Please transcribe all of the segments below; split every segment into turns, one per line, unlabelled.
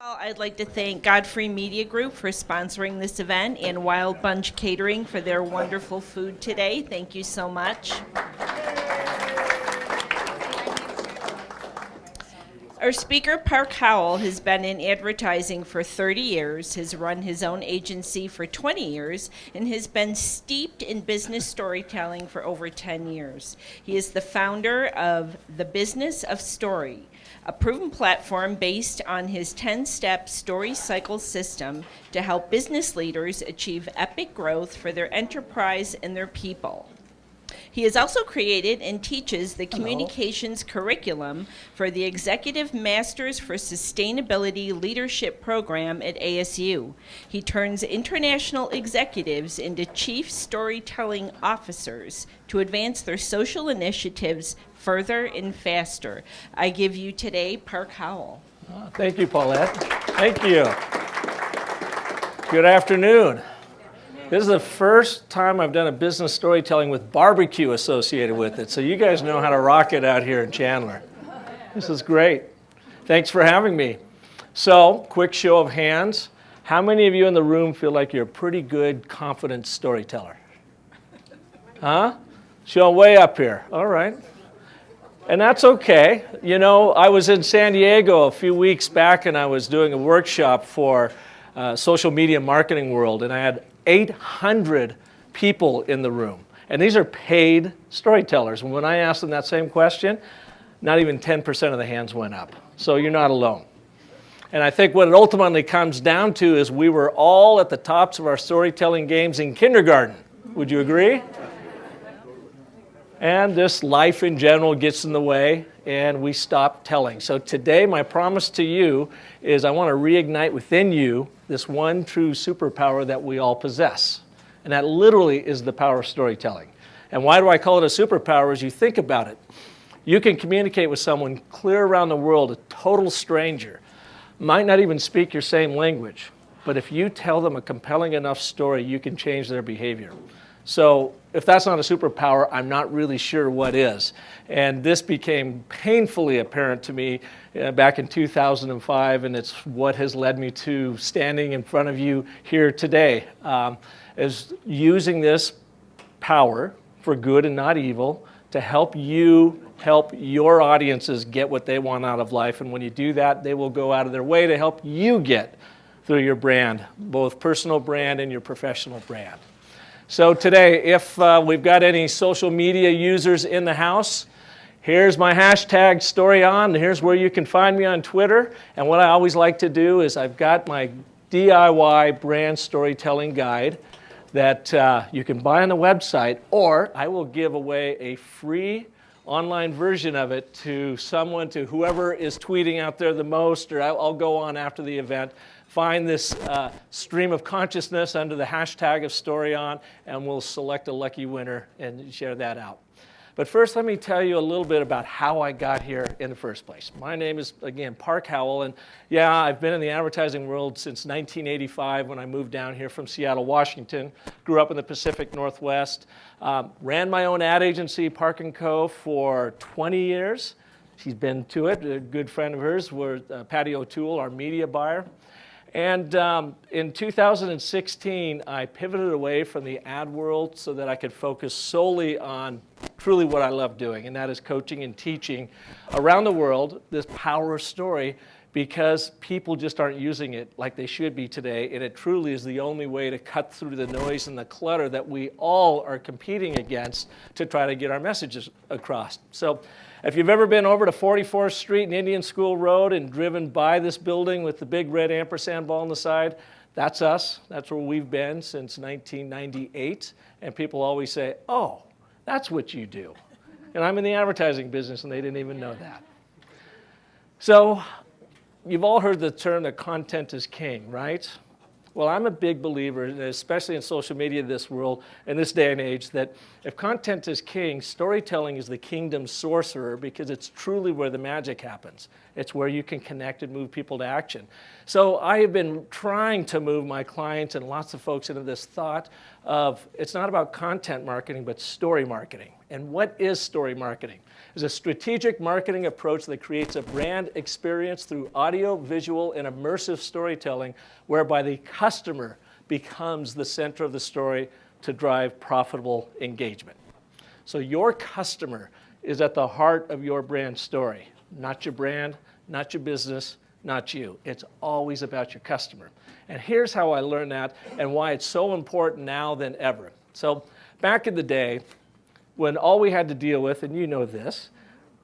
I'd like to thank Godfrey Media Group for sponsoring this event and Wild Bunch Catering for their wonderful food today. Thank you so much. Our speaker, Park Howell, has been in advertising for 30 years, has run his own agency for 20 years, and has been steeped in business storytelling for over 10 years. He is the founder of The Business of Story, a proven platform based on his 10-step story cycle system to help business leaders achieve epic growth for their enterprise and their people. He has also created and teaches the communications curriculum for the Executive Masters for Sustainability Leadership program at ASU. He turns international executives into chief storytelling officers to advance their social initiatives further and faster. I give you today Park Howell.
Thank you, Paulette. Thank you. Good afternoon. This is the first time I've done a business storytelling with barbecue associated with it, so you guys know how to rock it out here in Chandler. This is great. Thanks for having me. So, quick show of hands. How many of you in the room feel like you're a pretty good, confident storyteller? Huh? Show way up here. All right. And that's okay. You know, I was in San Diego a few weeks back, and I was doing a workshop for social media marketing world, and I had 800 people in the room. And these are paid storytellers. And when I asked them that same question, not even 10% of the hands went up. So you're not alone. And I think what it ultimately comes down to is we were all at the tops of our storytelling games in kindergarten. Would you agree? And this life in general gets in the way, and we stop telling. So today, my promise to you is I want to reignite within you this one true superpower that we all possess. And that literally is the power of storytelling. And why do I call it a superpower? As you think about it, you can communicate with someone clear around the world, a total stranger, might not even speak your same language, but if you tell them a compelling enough story, you can change their behavior. So if that's not a superpower, I'm not really sure what is. And this became painfully apparent to me back in 2005, and it's what has led me to standing in front of you here today, is using this power for good and not evil to help you help your audiences get what they want out of life. And when you do that, they will go out of their way to help you get through your brand, both personal brand and your professional brand. So today, if we've got any social media users in the house, here's my hashtag StoryOn. Here's where you can find me on Twitter. And what I always like to do is I've got my DIY brand storytelling guide that you can buy on the website, or I will give away a free online version of it to someone, to whoever is tweeting out there the most, or I'll go on after the event, find this stream of consciousness under the hashtag of StoryOn, and we'll select a lucky winner and share that out. But first, let me tell you a little bit about how I got here in the first place. My name is, again, Park Howell, and yeah, I've been in the advertising world since 1985 when I moved down here from Seattle, Washington. Grew up in the Pacific Northwest. Ran my own ad agency, Park & Co., for 20 years. She's been to it, a good friend of hers, Patty O'Toole, our media buyer. And in 2016, I pivoted away from the ad world so that I could focus solely on truly what I love doing, and that is coaching and teaching around the world this power of story, because people just aren't using it like they should be today, and it truly is the only way to cut through the noise and the clutter that we all are competing against to try to get our messages across. So if you've ever been over to 44th Street and Indian School Road and driven by this building with the big red ampersand ball on the side, that's us. That's where we've been since 1998. And people always say, oh, that's what you do. And I'm in the advertising business, and they didn't even know that. So you've all heard the term that content is king, right? Well, I'm a big believer, especially in social media this world, in this day and age, that if content is king, storytelling is the kingdom sorcerer, because it's truly where the magic happens. It's where you can connect and move people to action. So I have been trying to move my clients and lots of folks into this thought of it's not about content marketing, but story marketing. And what is story marketing? It's a strategic marketing approach that creates a brand experience through audio, visual, and immersive storytelling, whereby the customer becomes the center of the story to drive profitable engagement. So your customer is at the heart of your brand story, not your brand, not your business, not you. It's always about your customer. And here's how I learned that and why it's so important now than ever. So back in the day, when all we had to deal with, and you know this,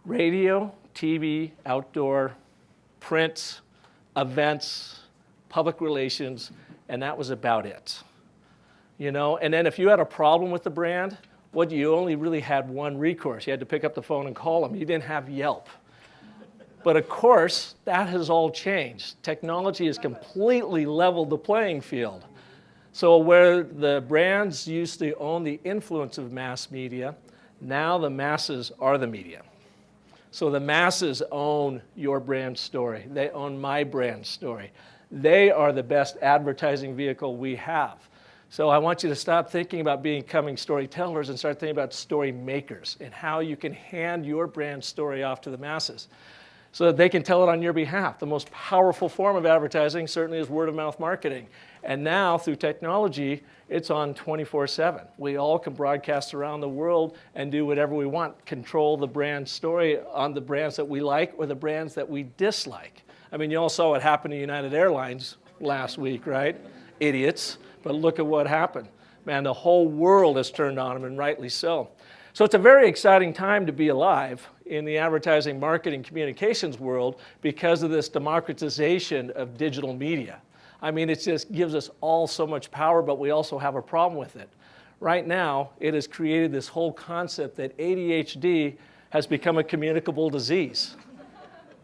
radio, TV, outdoor, print, events, public relations, and that was about it. You know, and then if you had a problem with the brand, you only really had one recourse. You had to pick up the phone and call them. You didn't have Yelp. But of course, that has all changed. Technology has completely leveled the playing field. So where the brands used to own the influence of mass media, now the masses are the media. So the masses own your brand story. They own my brand story. They are the best advertising vehicle we have. So I want you to stop thinking about becoming storytellers and start thinking about story makers and how you can hand your brand story off to the masses so that they can tell it on your behalf. The most powerful form of advertising certainly is word-of-mouth marketing. And now, through technology, it's on 24/7. We all can broadcast around the world and do whatever we want, control the brand story on the brands that we like or the brands that we dislike. I mean, you all saw what happened to United Airlines last week, right? Idiots. But look at what happened. Man, the whole world has turned on them, and rightly so. So it's a very exciting time to be alive in the advertising, marketing, communications world because of this democratization of digital media. I mean, it just gives us all so much power, but we also have a problem with it. Right now, it has created this whole concept that ADHD has become a communicable disease.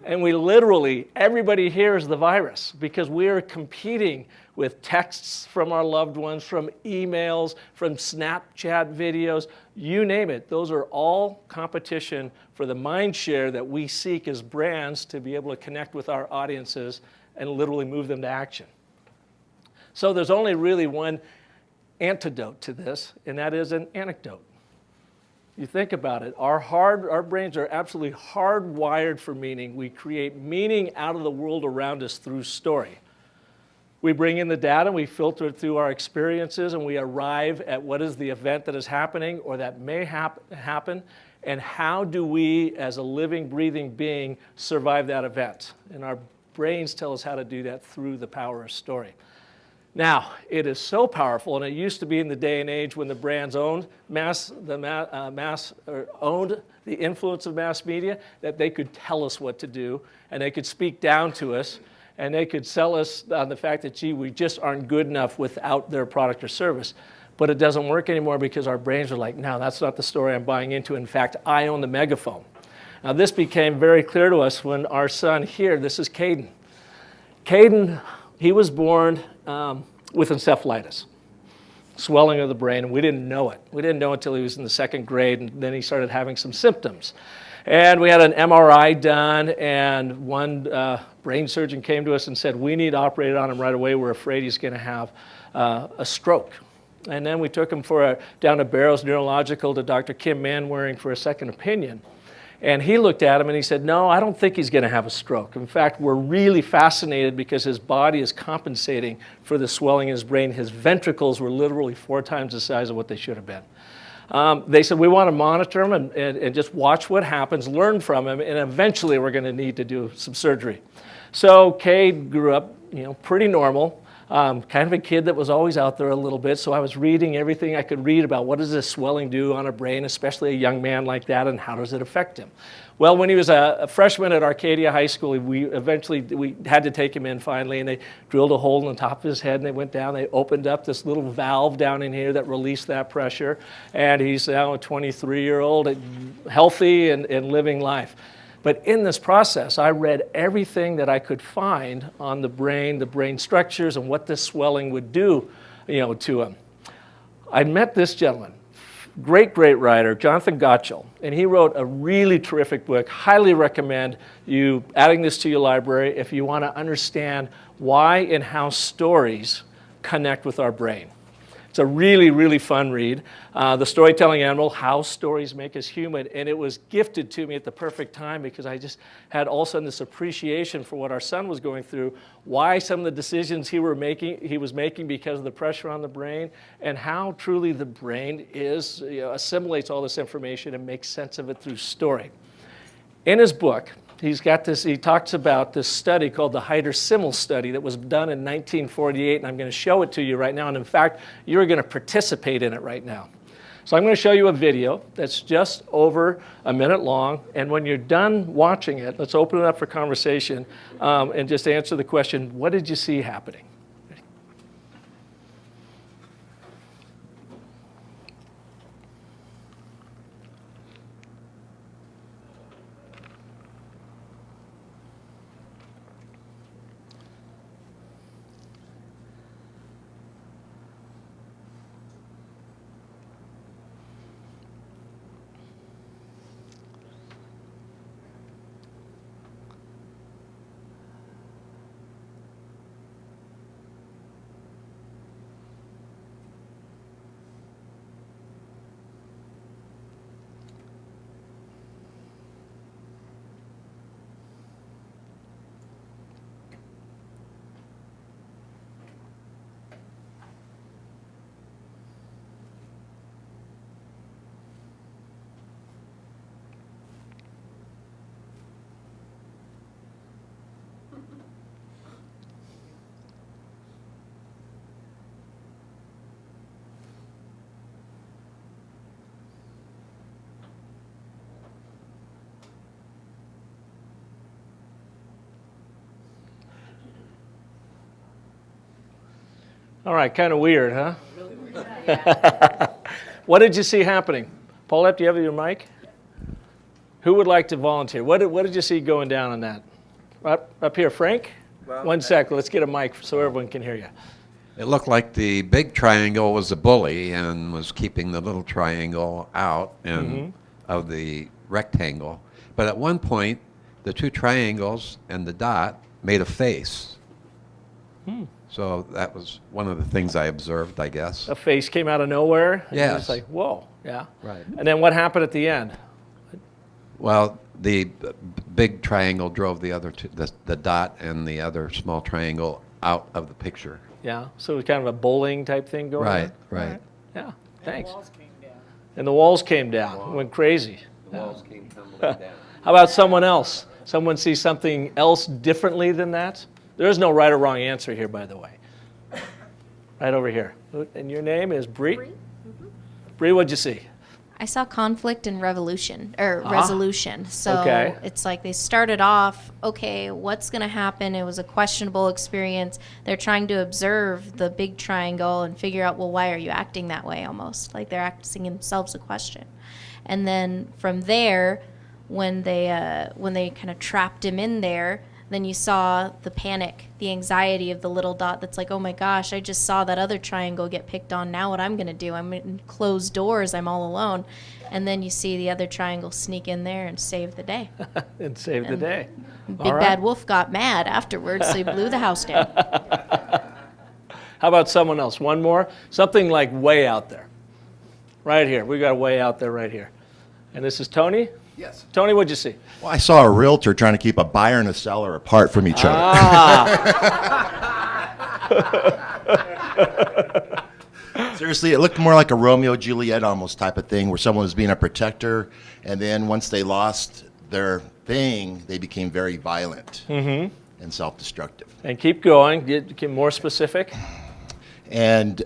And we literally, everybody here is the virus because we are competing with texts from our loved ones, from emails, from Snapchat videos, you name it. Those are all competition for the mind share that we seek as brands to be able to connect with our audiences and literally move them to action. So there's only really one antidote to this, and that is an anecdote. You think about it, our brains are absolutely hardwired for meaning. We create meaning out of the world around us through story. We bring in the data, we filter it through our experiences, and we arrive at what is the event that is happening or that may happen, and how do we, as a living, breathing being, survive that event? And our brains tell us how to do that through the power of story. Now, it is so powerful, and it used to be in the day and age when the brands owned owned the influence of mass media, that they could tell us what to do, and they could speak down to us, and they could sell us on the fact that, gee, we just aren't good enough without their product or service. But it doesn't work anymore because our brains are like, no, that's not the story I'm buying into. In fact, I own the megaphone. Now, this became very clear to us when our son here, this is Caden. Caden, he was born with encephalitis, swelling of the brain, and we didn't know it. We didn't know it until he was in the second grade, and then he started having some symptoms. And we had an MRI done, and one brain surgeon came to us and said, we need to operate on him right away. We're afraid he's going to have a stroke. And then we took him down to Barrows Neurological to Dr. Kim Manwaring for a second opinion. And he looked at him and he said, no, I don't think he's going to have a stroke. In fact, we're really fascinated because his body is compensating for the swelling in his brain. His ventricles were literally 4 times the size of what they should have been. They said, we want to monitor him and just watch what happens, learn from him, and eventually we're going to need to do some surgery. So Cade grew up, pretty normal. Kind of a kid that was always out there a little bit, so I was reading everything I could read about what does this swelling do on a brain, especially a young man like that, and how does it affect him. Well, when he was a freshman at Arcadia High School, we had to take him in finally, and they drilled a hole in the top of his head, and they went down, they opened up this little valve down in here that released that pressure, and he's now a 23-year-old, healthy and living life. But in this process, I read everything that I could find on the brain structures, and what this swelling would do, to him. I met this gentleman, great writer, Jonathan Gottschall, and he wrote a really terrific book. Highly recommend you adding this to your library if you want to understand why and how stories connect with our brain. It's a really, really fun read. The Storytelling Animal, How Stories Make Us Human. And it was gifted to me at the perfect time because I just had all of a sudden this appreciation for what our son was going through, why some of the decisions he was making because of the pressure on the brain, and how truly the brain assimilates all this information and makes sense of it through story. In his book, he talks about this study called the Heider-Simmel study that was done in 1948, and I'm going to show it to you right now. And in fact, you're going to participate in it right now. So I'm going to show you a video that's just over a minute long, and when you're done watching it, let's open it up for conversation and just answer the question, what did you see happening? All right, kind of weird, huh? Really weird. What did you see happening? Paulette, do you have your mic? Who would like to volunteer? What did you see going down on that? Up here, Frank?
Well,
1 sec, let's get a mic so everyone can hear you.
It looked like the big triangle was a bully and was keeping the little triangle out of the rectangle. But at one point, the two triangles and the dot made a face. So that was one of the things I observed, I guess.
A face came out of nowhere? And
Yes.
it's like, whoa, yeah.
Right.
And then what happened at the end?
Well, the big triangle drove the other two, the dot and the other small triangle out of the picture.
Yeah, so it was kind of a bowling type thing going on?
Right, right.
Yeah, thanks.
The walls came down.
And the walls came down, went crazy.
The walls came tumbling down.
How about someone else? Someone see something else differently than that? There is no right or wrong answer here, by the way. Right over here. And your name is Bree?
Bree.
Bree, what'd you see?
I saw conflict and resolution. So
Okay.
it's like they started off, okay, what's going to happen? It was a questionable experience. They're trying to observe the big triangle and figure out, well, why are you acting that way almost? Like they're asking themselves a question. And then from there, when they kind of trapped him in there, then you saw the panic, the anxiety of the little dot that's like, oh my gosh, I just saw that other triangle get picked on. Now what I'm going to do? I'm in closed doors. I'm all alone. And then you see the other triangle sneak in there and save the day.
And save the day.
Big
All right.
Bad Wolf got mad afterwards, so he blew the house down.
How about someone else? One more? Something like way out there. Right here. We got a way out there right here. And this is Tony?
Yes.
Tony, what'd you see?
Well, I saw a realtor trying to keep a buyer and a seller apart from each other. Seriously, it looked more like a Romeo Juliet almost type of thing where someone was being a protector, and then once they lost their thing, they became very violent and self-destructive.
And keep going. Get more specific.
And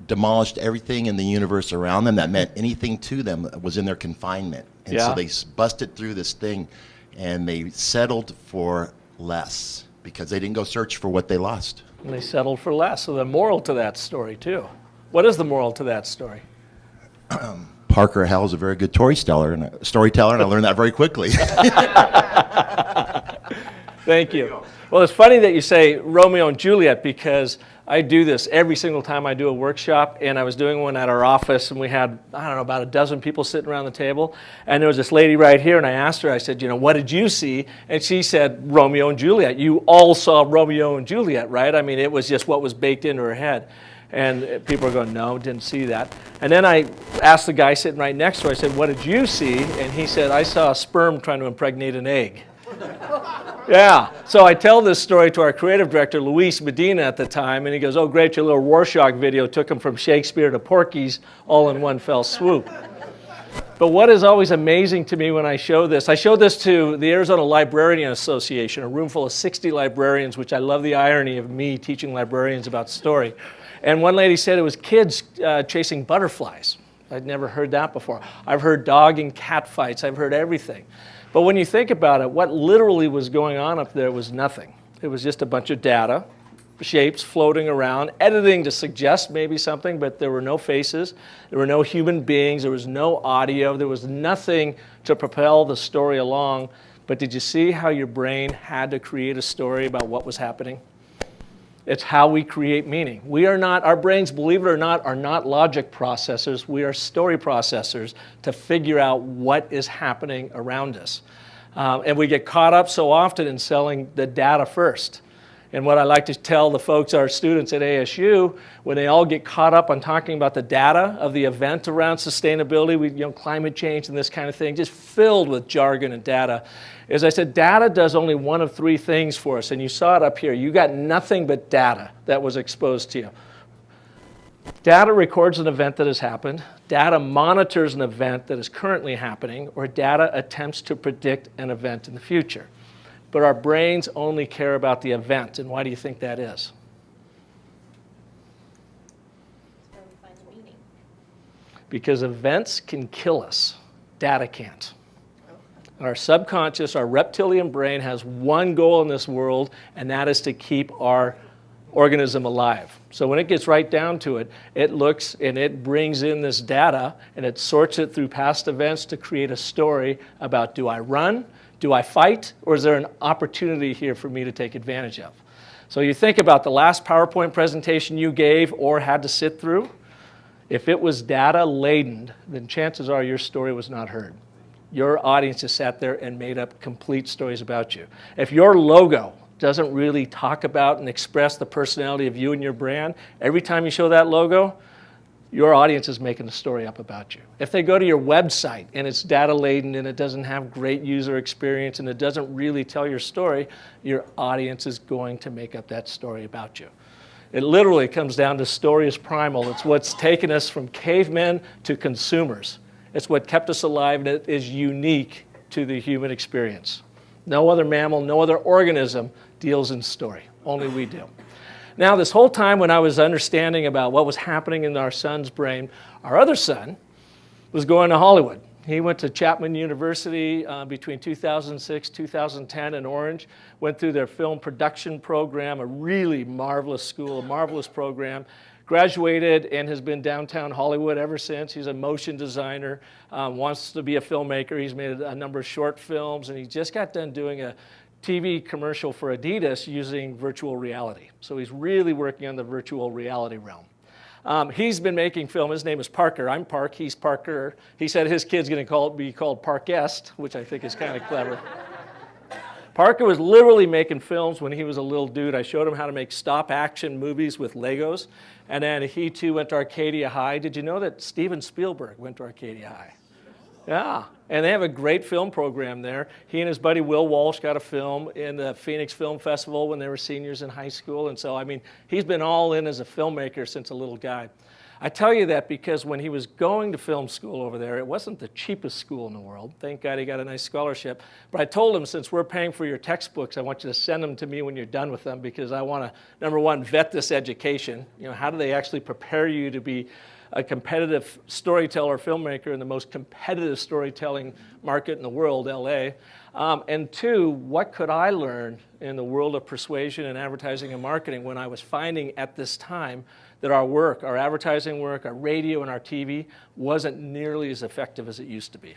demolished everything in the universe around them that meant anything to them that was in their confinement. And so they busted through this thing, and they settled for less because they didn't go search for what they lost.
And they settled for less. So the moral to that story, too. What is the moral to that story?
Park Howell is a very good storyteller, and I learned that very quickly.
Thank you. Well, it's funny that you say Romeo and Juliet because I do this every single time I do a workshop, and I was doing one at our office, and we had, I don't know, about a dozen people sitting around the table, and there was this lady right here, and I asked her, I said, what did you see? And she said, Romeo and Juliet. You all saw Romeo and Juliet, right? I mean, it was just what was baked into her head. And people are going, no, didn't see that. And then I asked the guy sitting right next to her, I said, what did you see? And he said, I saw a sperm trying to impregnate an egg. Yeah, so I tell this story to our creative director, Luis Medina, at the time, and he goes, oh, great, your little Rorschach video took him from Shakespeare to Porky's all in one fell swoop. But what is always amazing to me when I showed this to the Arizona Librarian Association, a room full of 60 librarians, which I love the irony of me teaching librarians about story. And one lady said it was kids chasing butterflies. I'd never heard that before. I've heard dog and cat fights. I've heard everything. But when you think about it, what literally was going on up there was nothing. It was just a bunch of data, shapes floating around, editing to suggest maybe something, but there were no faces, there were no human beings, there was no audio, there was nothing to propel the story along. But did you see how your brain had to create a story about what was happening? It's how we create meaning. We are not, our brains, believe it or not, are not logic processors. We are story processors to figure out what is happening around us. And we get caught up so often in selling the data first. And what I like to tell the folks, our students at ASU, when they all get caught up on talking about the data of the event around sustainability, climate change and this kind of thing, just filled with jargon and data. As I said, data does only one of three things for us, and you saw it up here. You got nothing but data that was exposed to you. Data records an event that has happened, data monitors an event that is currently happening, or data attempts to predict an event in the future. But our brains only care about the event, and why do you think that is? Because events can kill us, data can't. Our subconscious, our reptilian brain has one goal in this world, and that is to keep our organism alive. So when it gets right down to it, it looks and it brings in this data and it sorts it through past events to create a story about, do I run, do I fight, or is there an opportunity here for me to take advantage of? So you think about the last PowerPoint presentation you gave or had to sit through. If it was data laden, then chances are your story was not heard. Your audience just sat there and made up complete stories about you. If your logo doesn't really talk about and express the personality of you and your brand, every time you show that logo, your audience is making a story up about you. If they go to your website and it's data laden and it doesn't have great user experience and it doesn't really tell your story, your audience is going to make up that story about you. It literally comes down to story is primal. It's what's taken us from cavemen to consumers. It's what kept us alive, and it is unique to the human experience. No other mammal, no other organism deals in story. Only we do. Now, this whole time when I was understanding about what was happening in our son's brain, our other son was going to Hollywood. He went to Chapman University between 2006, 2010 in Orange, went through their film production program, a really marvelous school, a marvelous program, graduated and has been downtown Hollywood ever since. He's a motion designer, wants to be a filmmaker. He's made a number of short films, and he just got done doing a TV commercial for Adidas using virtual reality. So he's really working on the virtual reality realm. He's been making film. His name is Parker. I'm Park. He's Parker. He said his kid's going to be called Parkest, which I think is kind of clever. Parker was literally making films when he was a little dude. I showed him how to make stop-action movies with Legos, and then he too went to Arcadia High. Did you know that Steven Spielberg went to Arcadia High? Yeah, and they have a great film program there. He and his buddy Will Walsh got a film in the Phoenix Film Festival when they were seniors in high school, and so, I mean, he's been all in as a filmmaker since a little guy. I tell you that because when he was going to film school over there, it wasn't the cheapest school in the world. Thank God he got a nice scholarship. But I told him, since we're paying for your textbooks, I want you to send them to me when you're done with them, because I want to, number one, vet this education. You know, how do they actually prepare you to be a competitive storyteller, filmmaker in the most competitive storytelling market in the world, LA? And two, what could I learn in the world of persuasion and advertising and marketing when I was finding at this time that our work, our advertising work, our radio and our TV wasn't nearly as effective as it used to be.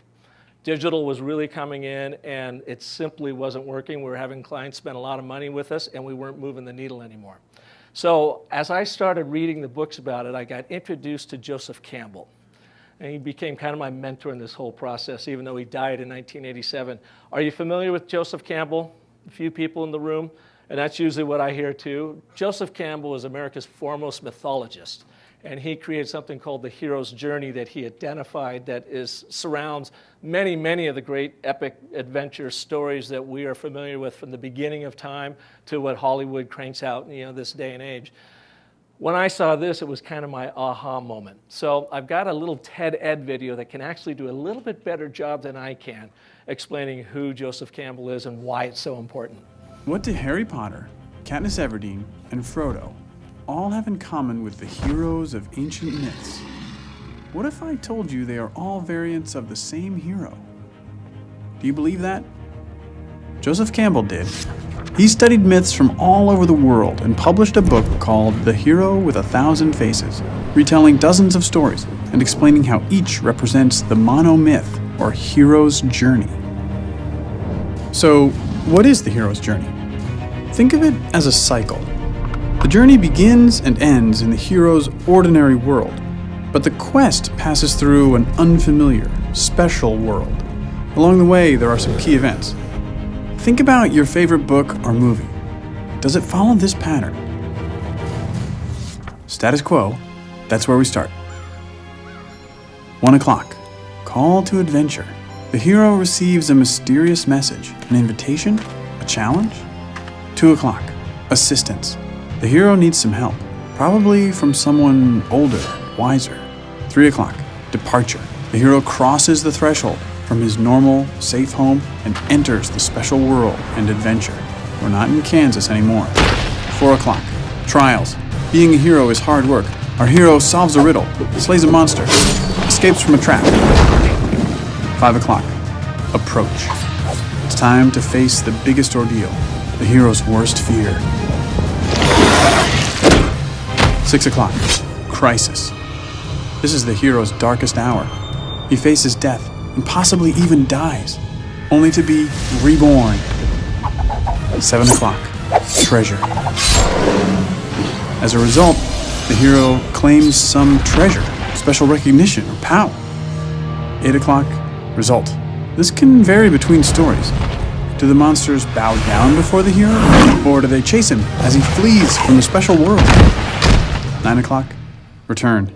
Digital was really coming in, and it simply wasn't working. We were having clients spend a lot of money with us, and we weren't moving the needle anymore. So as I started reading the books about it, I got introduced to Joseph Campbell. And he became kind of my mentor in this whole process, even though he died in 1987. Are you familiar with Joseph Campbell? A few people in the room. And that's usually what I hear too. Joseph Campbell is America's foremost mythologist. And he created something called the hero's journey that he identified that surrounds many, many of the great epic adventure stories that we are familiar with from the beginning of time to what Hollywood cranks out, this day and age. When I saw this, it was kind of my aha moment. So I've got a little TED Ed video that can actually do a little bit better job than I can explaining who Joseph Campbell is and why it's so important.
What do Harry Potter, Katniss Everdeen, and Frodo all have in common with the heroes of ancient myths? What if I told you they are all variants of the same hero? Do you believe that? Joseph Campbell did. He studied myths from all over the world and published a book called The Hero with a Thousand Faces, retelling dozens of stories and explaining how each represents the monomyth or hero's journey. So, what is the hero's journey? Think of it as a cycle. The journey begins and ends in the hero's ordinary world, but the quest passes through an unfamiliar, special world. Along the way, there are some key events. Think about your favorite book or movie. Does it follow this pattern? Status quo, that's where we start. 1 o'clock, call to adventure. The hero receives a mysterious message, an invitation, a challenge. 2 o'clock, assistance. The hero needs some help, probably from someone older, wiser. 3 o'clock, departure. The hero crosses the threshold from his normal, safe home and enters the special world and adventure. We're not in Kansas anymore. 4 o'clock, trials. Being a hero is hard work. Our hero solves a riddle, slays a monster, escapes from a trap. 5 o'clock, approach. It's time to face the biggest ordeal, the hero's worst fear. 6 o'clock, crisis. This is the hero's darkest hour. He faces death and possibly even dies, only to be reborn. 7 o'clock, treasure. As a result, the hero claims some treasure, special recognition, or power. 8 o'clock, result. This can vary between stories. Do the monsters bow down before the hero, or do they chase him as he flees from the special world? 9 o'clock, return.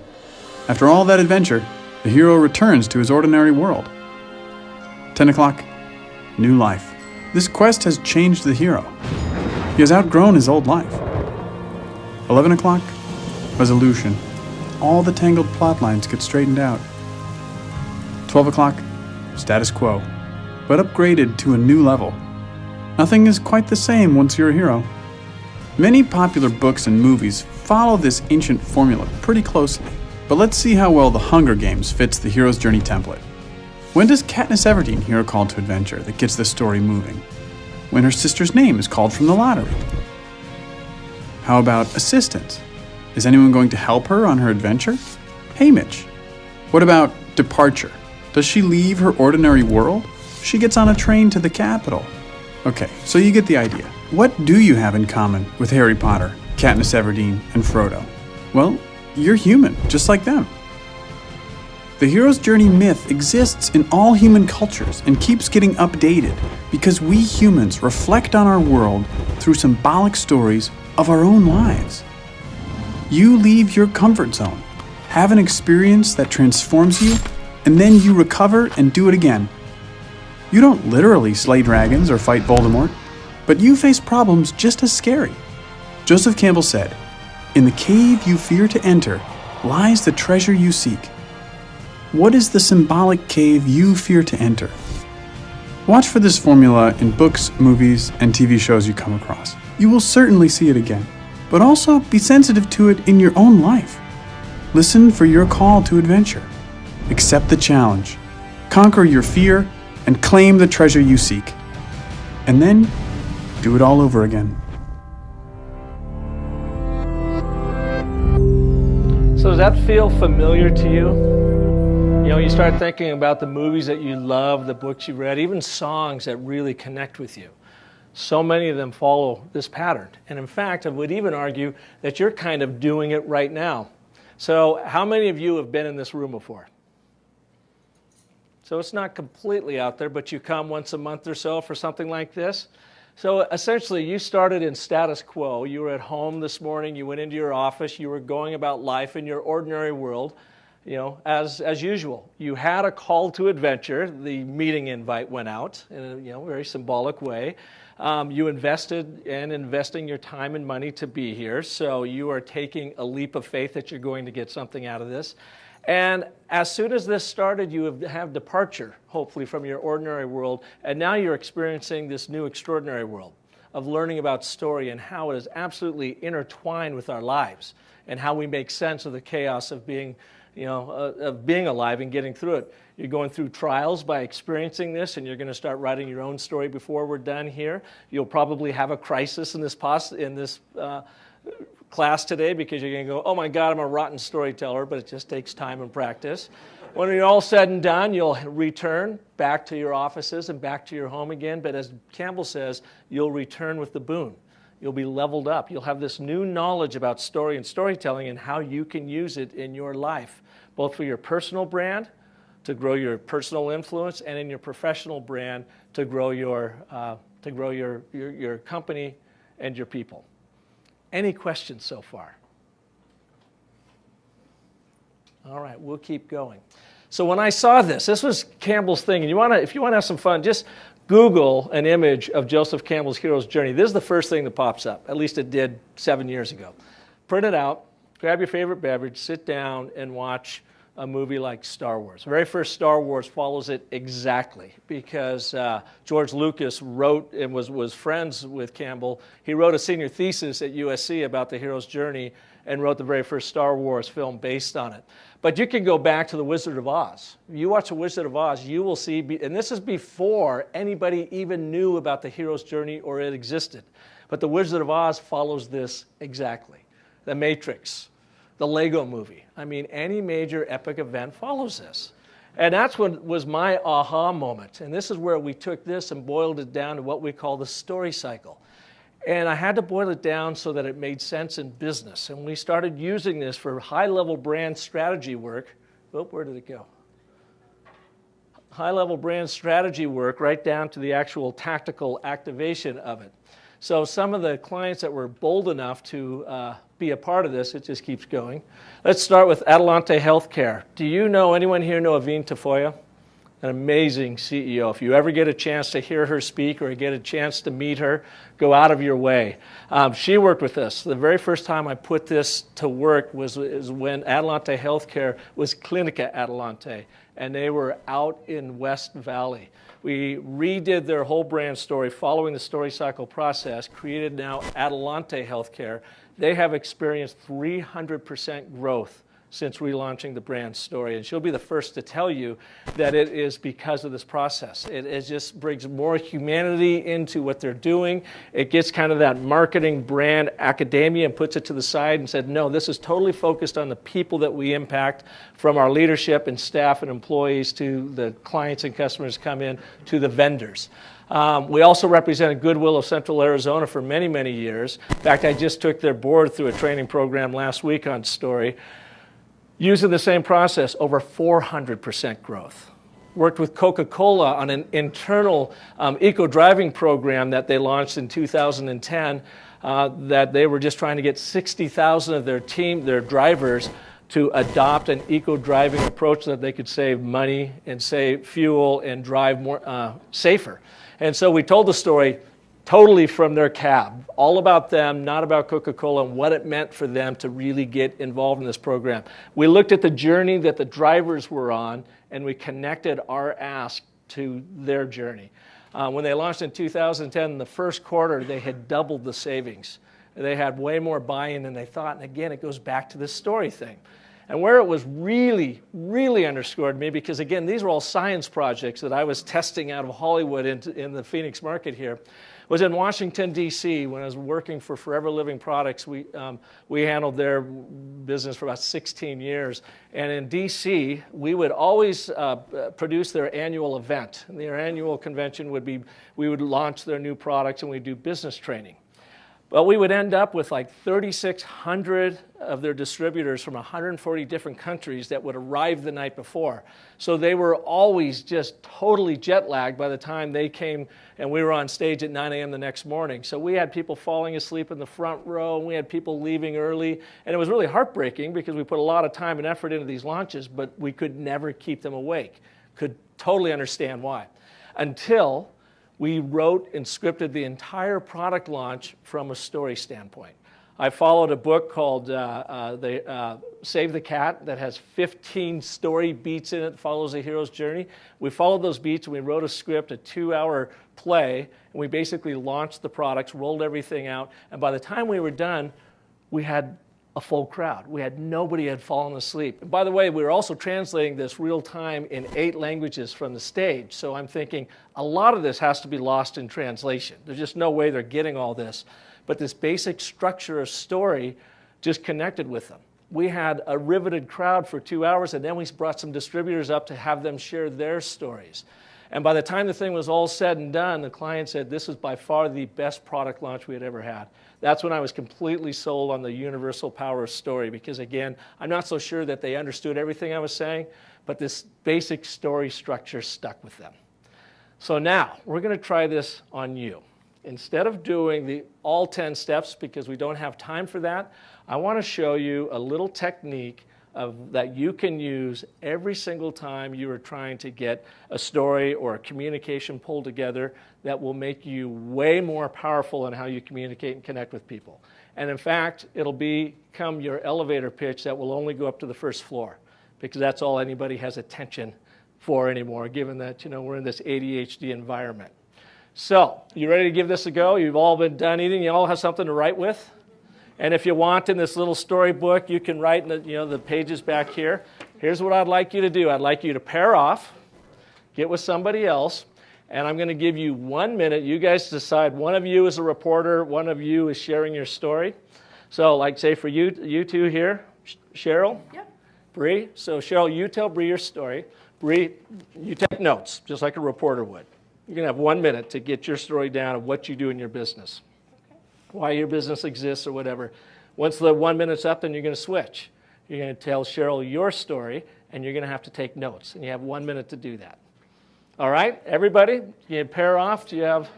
After all that adventure, the hero returns to his ordinary world. 10 o'clock, new life. This quest has changed the hero. He has outgrown his old life. 11 o'clock, resolution. All the tangled plot lines get straightened out. 12 o'clock, status quo, but upgraded to a new level. Nothing is quite the same once you're a hero. Many popular books and movies follow this ancient formula pretty closely, but let's see how well The Hunger Games fits the hero's journey template. When does Katniss Everdeen hear a call to adventure that gets the story moving? When her sister's name is called from the lottery. How about assistance? Is anyone going to help her on her adventure? Hey, Mitch. What about departure? Does she leave her ordinary world? She gets on a train to the capital. Okay, so you get the idea. What do you have in common with Harry Potter, Katniss Everdeen, and Frodo? Well, you're human, just like them. The hero's journey myth exists in all human cultures and keeps getting updated because we humans reflect on our world through symbolic stories of our own lives. You leave your comfort zone, have an experience that transforms you, and then you recover and do it again. You don't literally slay dragons or fight Voldemort, but you face problems just as scary. Joseph Campbell said, "In the cave you fear to enter lies the treasure you seek." What is the symbolic cave you fear to enter? Watch for this formula in books, movies, and TV shows you come across. You will certainly see it again, but also be sensitive to it in your own life. Listen for your call to adventure. Accept the challenge. Conquer your fear and claim the treasure you seek. And then do it all over again.
So does that feel familiar to you? You know, you start thinking about the movies that you love, the books you read, even songs that really connect with you. So many of them follow this pattern. And in fact, I would even argue that you're kind of doing it right now. So how many of you have been in this room before? So it's not completely out there, but you come once a month or so for something like this. So essentially, you started in status quo. You were at home this morning. You went into your office. You were going about life in your ordinary world, as usual. You had a call to adventure. The meeting invite went out in a very symbolic way. You invested in investing your time and money to be here. So you are taking a leap of faith that you're going to get something out of this. And as soon as this started, you have departure, hopefully, from your ordinary world. And now you're experiencing this new extraordinary world of learning about story and how it is absolutely intertwined with our lives and how we make sense of the chaos of being, of being alive and getting through it. You're going through trials by experiencing this, and you're going to start writing your own story before we're done here. You'll probably have a crisis in this class today because you're going to go, oh my God, I'm a rotten storyteller, but it just takes time and practice. When you're all said and done, you'll return back to your offices and back to your home again, but as Campbell says, you'll return with the boon. You'll be leveled up. You'll have this new knowledge about story and storytelling and how you can use it in your life, both for your personal brand, to grow your personal influence, and in your professional brand, to grow your company and your people. Any questions so far? All right, we'll keep going. So when I saw this was Campbell's thing, and if you want to have some fun, just Google an image of Joseph Campbell's hero's journey. This is the first thing that pops up. At least it did 7 years ago. Print it out, grab your favorite beverage, sit down, and watch a movie like Star Wars. The very first Star Wars follows it exactly because George Lucas wrote and was friends with Campbell. He wrote a senior thesis at USC about the hero's journey and wrote the very first Star Wars film based on it. But you can go back to The Wizard of Oz. You watch The Wizard of Oz, you will see, and this is before anybody even knew about the hero's journey or it existed. But The Wizard of Oz follows this exactly. The Matrix, the Lego movie. I mean, any major epic event follows this. And that's what was my aha moment. And this is where we took this and boiled it down to what we call the story cycle. And I had to boil it down so that it made sense in business. And we started using this for high-level brand strategy work. Oh, where did it go? High-level brand strategy work right down to the actual tactical activation of it. So some of the clients that were bold enough to be a part of this, it just keeps going. Let's start with Adelante Healthcare. Do you know, anyone here know Aveen Tafoya? An amazing CEO. If you ever get a chance to hear her speak or get a chance to meet her, go out of your way. She worked with us. The very first time I put this to work was when Adelante Healthcare was Clinica Adelante, and they were out in West Valley. We redid their whole brand story following the story cycle process, created now Adelante Healthcare. They have experienced 300% growth since relaunching the brand story. And she'll be the first to tell you that it is because of this process. It just brings more humanity into what they're doing. It gets kind of that marketing brand academia and puts it to the side and said, no, this is totally focused on the people that we impact, from our leadership and staff and employees to the clients and customers come in to the vendors. We also represented Goodwill of Central Arizona for many, many years. In fact, I just took their board through a training program last week on story. Using the same process, over 400% growth. Worked with Coca-Cola on an internal eco-driving program that they launched in 2010 that they were just trying to get 60,000 of their drivers to adopt an eco-driving approach so that they could save money and save fuel and drive more safer. And so we told the story totally from their cab, all about them, not about Coca-Cola, and what it meant for them to really get involved in this program. We looked at the journey that the drivers were on, and we connected our ask to their journey. When they launched in 2010, in the first quarter, they had doubled the savings. They had way more buy-in than they thought, and again, it goes back to this story thing. And where it was really, really underscored me, because again, these were all science projects that I was testing out of Hollywood in the Phoenix market here, was in Washington, D.C. when I was working for Forever Living Products. We handled their business for about 16 years. And in D.C., we would always produce their annual event. And their annual convention would be, we would launch their new products and we'd do business training. Well, we would end up with like 3,600 of their distributors from 140 different countries that would arrive the night before. So they were always just totally jet lagged by the time they came, and we were on stage at 9 a.m. the next morning. So we had people falling asleep in the front row, and we had people leaving early. And it was really heartbreaking because we put a lot of time and effort into these launches, but we could never keep them awake. Could totally understand why. Until we wrote and scripted the entire product launch from a story standpoint. I followed a book called Save the Cat that has 15 story beats in it that follows a hero's journey. We followed those beats and we wrote a script, a 2-hour play, and we basically launched the products, rolled everything out, and by the time we were done, we had a full crowd. We had nobody had fallen asleep. And by the way, we were also translating this real time in 8 languages from the stage. So I'm thinking a lot of this has to be lost in translation. There's just no way they're getting all this. But this basic structure of story just connected with them. We had a riveted crowd for 2 hours, and then we brought some distributors up to have them share their stories. And by the time the thing was all said and done, the client said this was by far the best product launch we had ever had. That's when I was completely sold on the universal power of story because, again, I'm not so sure that they understood everything I was saying, but this basic story structure stuck with them. So now, we're going to try this on you. Instead of doing all 10 steps, because we don't have time for that, I want to show you a little technique that you can use every single time you are trying to get a story or a communication pulled together that will make you way more powerful in how you communicate and connect with people. And in fact, it'll become your elevator pitch that will only go up to the first floor because that's all anybody has attention for anymore, given that we're in this ADHD environment. So, you ready to give this a go? You've all been done eating. You all have something to write with? And if you want, in this little storybook, you can write in the pages back here. Here's what I'd like you to do. I'd like you to pair off, get with somebody else, and I'm going to give you 1 minute. You guys decide. One of you is a reporter. One of you is sharing your story. So, like, say for you two here, Cheryl? Yep. Bree? So, Cheryl, you tell Bree your story. Bree, you take notes, just like a reporter would. You're going to have 1 minute to get your story down of what you do in your business. Why your business exists or whatever. Once the 1 minute's up, then you're going to switch. You're going to tell Cheryl your story, and you're going to have to take notes. And you have 1 minute to do that. All right, everybody? You pair off? Do you have?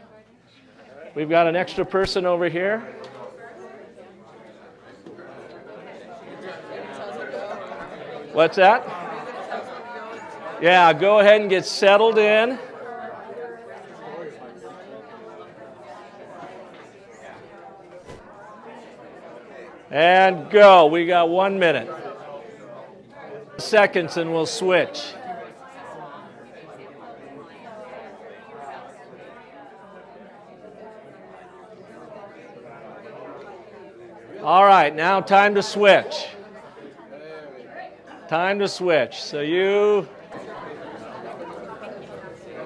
We've got an extra person over here. What's that? Yeah, go ahead and get settled in. And go. We got 1 minute. Seconds and we'll switch. All right, now time to switch. Time to switch. So you,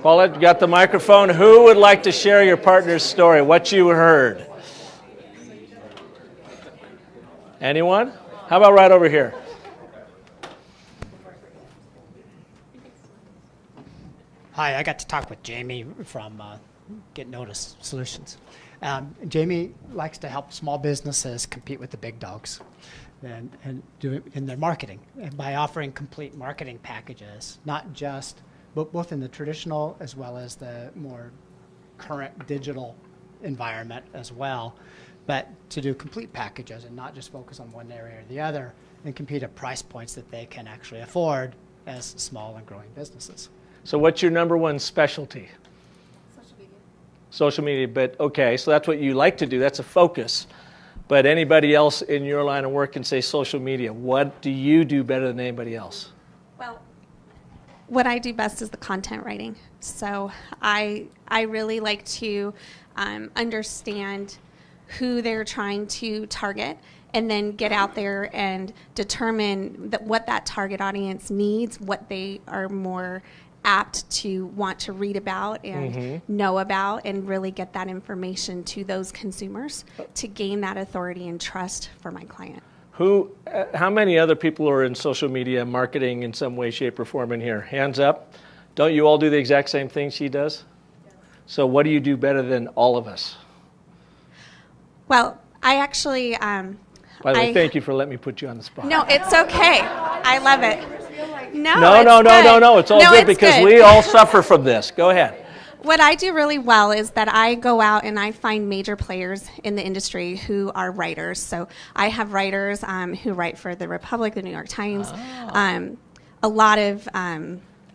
Paulette, you got the microphone. Who would like to share your partner's story, what you heard? Anyone? How about right over here?
Hi, I got to talk with Jamie from Get Notice Solutions. Jamie likes to help small businesses compete with the big dogs and do it in their marketing and by offering complete marketing packages, not just, but both in the traditional as well as the more current digital environment as well. But to do complete packages and not just focus on one area or the other and compete at price points that they can actually afford as small and growing businesses.
So what's your number one specialty?
Social media.
Social media, but okay, so that's what you like to do. That's a focus. But anybody else in your line of work can say social media. What do you do better than anybody else?
Well, what I do best is the content writing. So I really like to understand who they're trying to target and then get out there and determine what that target audience needs, what they are more apt to want to read about and know about, and really get that information to those consumers to gain that authority and trust for my client.
How many other people are in social media marketing in some way, shape, or form in here? Hands up. Don't you all do the exact same thing she does? So what do you do better than all of us?
Well, I actually,
By the way, thank you for letting me put you on the spot.
No, it's okay. I love it. No,
No. It's all good because
good.
we all suffer from this. Go ahead.
What I do really well is that I go out and I find major players in the industry who are writers. So I have writers who write for the Republic, the New York Times. A lot of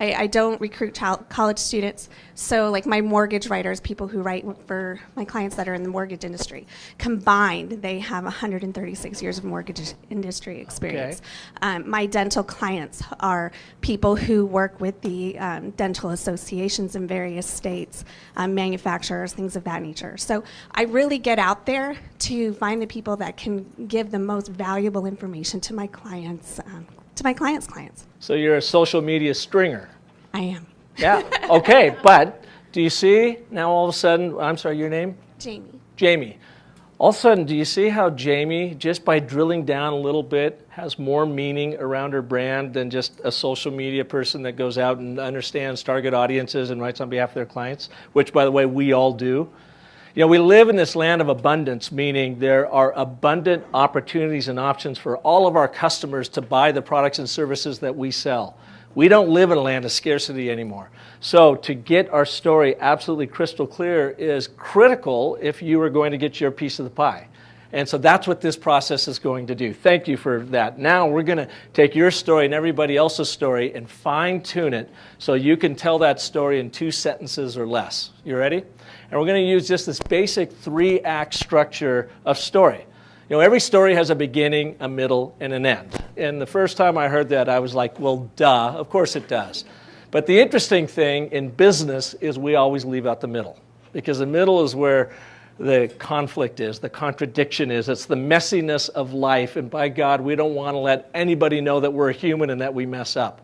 I don't recruit college students, so like my mortgage writers, people who write for my clients that are in the mortgage industry, combined, they have 136 years of mortgage industry experience.
Okay.
My dental clients are people who work with the dental associations in various states, manufacturers, things of that nature. So I really get out there to find the people that can give the most valuable information to my clients' clients.
So you're a social media stringer.
I am.
Yeah. Okay. But do you see now all of a sudden, I'm sorry, your name?
Jamie.
Jamie. All of a sudden, do you see how Jamie, just by drilling down a little bit, has more meaning around her brand than just a social media person that goes out and understands target audiences and writes on behalf of their clients, which, by the way, we all do. You know, we live in this land of abundance, meaning there are abundant opportunities and options for all of our customers to buy the products and services that we sell. We don't live in a land of scarcity anymore. So to get our story absolutely crystal clear is critical if you are going to get your piece of the pie. And so that's what this process is going to do. Thank you for that. Now we're going to take your story and everybody else's story and fine-tune it so you can tell that story in 2 sentences or less. You ready? And we're going to use just this basic 3-act structure of story. You know, every story has a beginning, a middle, and an end. And the first time I heard that, I was like, well, duh, of course it does. But the interesting thing in business is we always leave out the middle, because the middle is where the conflict is, the contradiction is. It's the messiness of life. And by God, we don't want to let anybody know that we're human and that we mess up.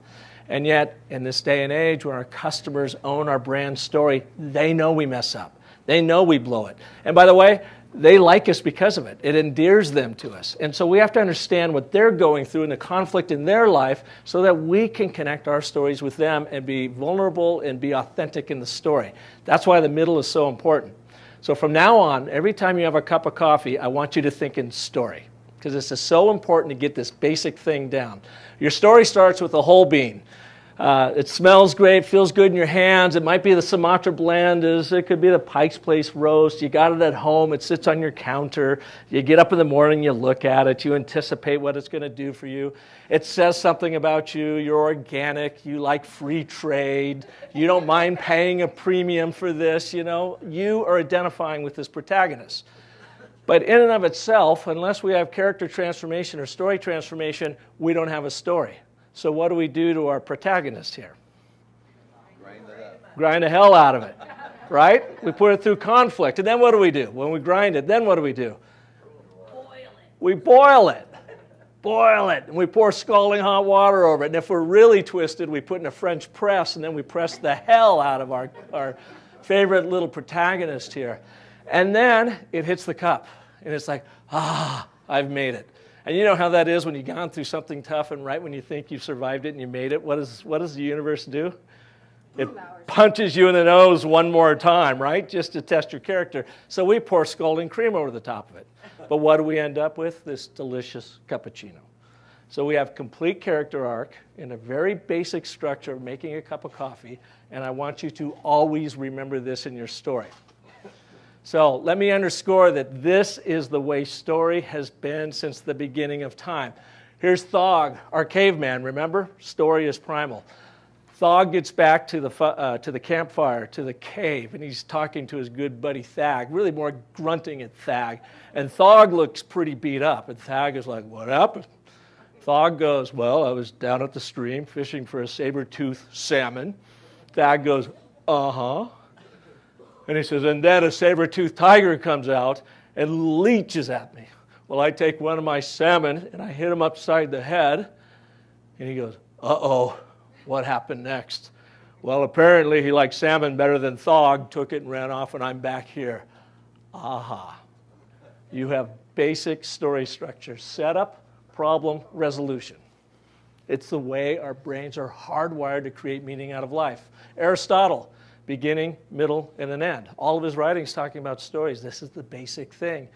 And yet, in this day and age where our customers own our brand story, they know we mess up. They know we blow it. And by the way, they like us because of it. It endears them to us. And so we have to understand what they're going through and the conflict in their life so that we can connect our stories with them and be vulnerable and be authentic in the story. That's why the middle is so important. So from now on, every time you have a cup of coffee, I want you to think in story, because this is so important to get this basic thing down. Your story starts with a whole bean. It smells great, feels good in your hands. It might be the Sumatra blend. It could be the Pike's Place roast. You got it at home. It sits on your counter. You get up in the morning, you look at it. You anticipate what it's going to do for you. It says something about you. You're organic. You like free trade. You don't mind paying a premium for this. You know, you are identifying with this protagonist. But in and of itself, unless we have character transformation or story transformation, we don't have a story. So what do we do to our protagonist here? Grind the hell out of it, right? We put it through conflict. And then what do? When we grind it, then what do? We boil it. And we pour scalding hot water over it. And if we're really twisted, we put in a French press, and then we press the hell out of our favorite little protagonist here. And then it hits the cup. And it's like, I've made it. And you know how that is when you've gone through something tough, and right when you think you've survived it and you made it, what does the universe do? It punches you in the nose one more time, right? Just to test your character. So we pour scalding cream over the top of it. But what do we end up with? This delicious cappuccino. So we have complete character arc in a very basic structure of making a cup of coffee, and I want you to always remember this in your story. So let me underscore that this is the way story has been since the beginning of time. Here's Thog, our caveman, remember? Story is primal. Thog gets back to the campfire, to the cave, and he's talking to his good buddy Thag, really more grunting at Thag. And Thog looks pretty beat up, and Thag is like, what happened? Thog goes, well, I was down at the stream fishing for a saber-toothed salmon. Thag goes, uh-huh. And he says, and then a saber-toothed tiger comes out and leeches at me. Well, I take one of my salmon and I hit him upside the head. And he goes, uh-oh, what happened next? Well, apparently he liked salmon better than Thog, took it and ran off, and I'm back here. Aha. You have basic story structure: setup, problem, resolution. It's the way our brains are hardwired to create meaning out of life. Aristotle, beginning, middle, and an end. All of his writings talking about stories. This is the basic thing.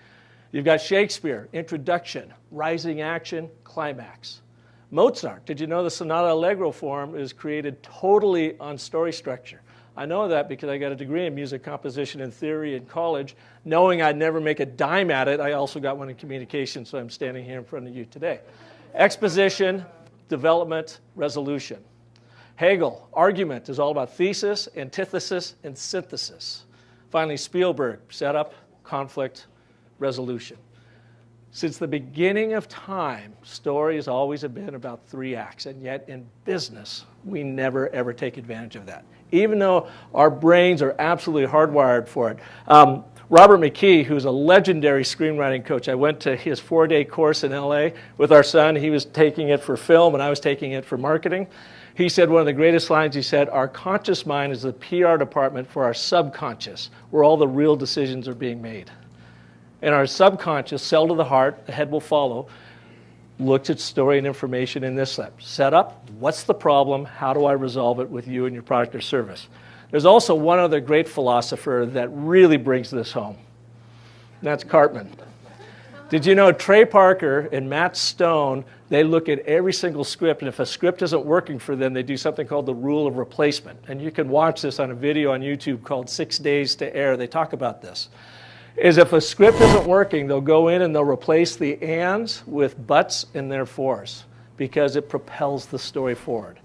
You've got Shakespeare, introduction, rising action, climax. Mozart, did you know the sonata allegro form is created totally on story structure? I know that because I got a degree in music composition and theory in college. Knowing I'd never make a dime at it, I also got one in communication, so I'm standing here in front of you today. Exposition, development, resolution. Hegel, argument is all about thesis, antithesis, and synthesis. Finally, Spielberg, setup, conflict, resolution. Since the beginning of time, story has always been about 3 acts, and yet in business, we never ever take advantage of that, even though our brains are absolutely hardwired for it. Robert McKee, who's a legendary screenwriting coach, I went to his 4-day course in LA with our son. He was taking it for film, and I was taking it for marketing. He said one of the greatest lines, he said, our conscious mind is the PR department for our subconscious, where all the real decisions are being made. And our subconscious, cell to the heart, the head will follow, looks at story and information in this step. Setup, what's the problem? How do I resolve it with you and your product or service? There's also one other great philosopher that really brings this home. And that's Cartman. Did you know Trey Parker and Matt Stone, they look at every single script, and if a script isn't working for them, they do something called the rule of replacement. And you can watch this on a video on YouTube called 6 Days to Air. They talk about this. Is if a script isn't working, they'll go in and they'll replace the ands with buts and therefores because it propels the story forward.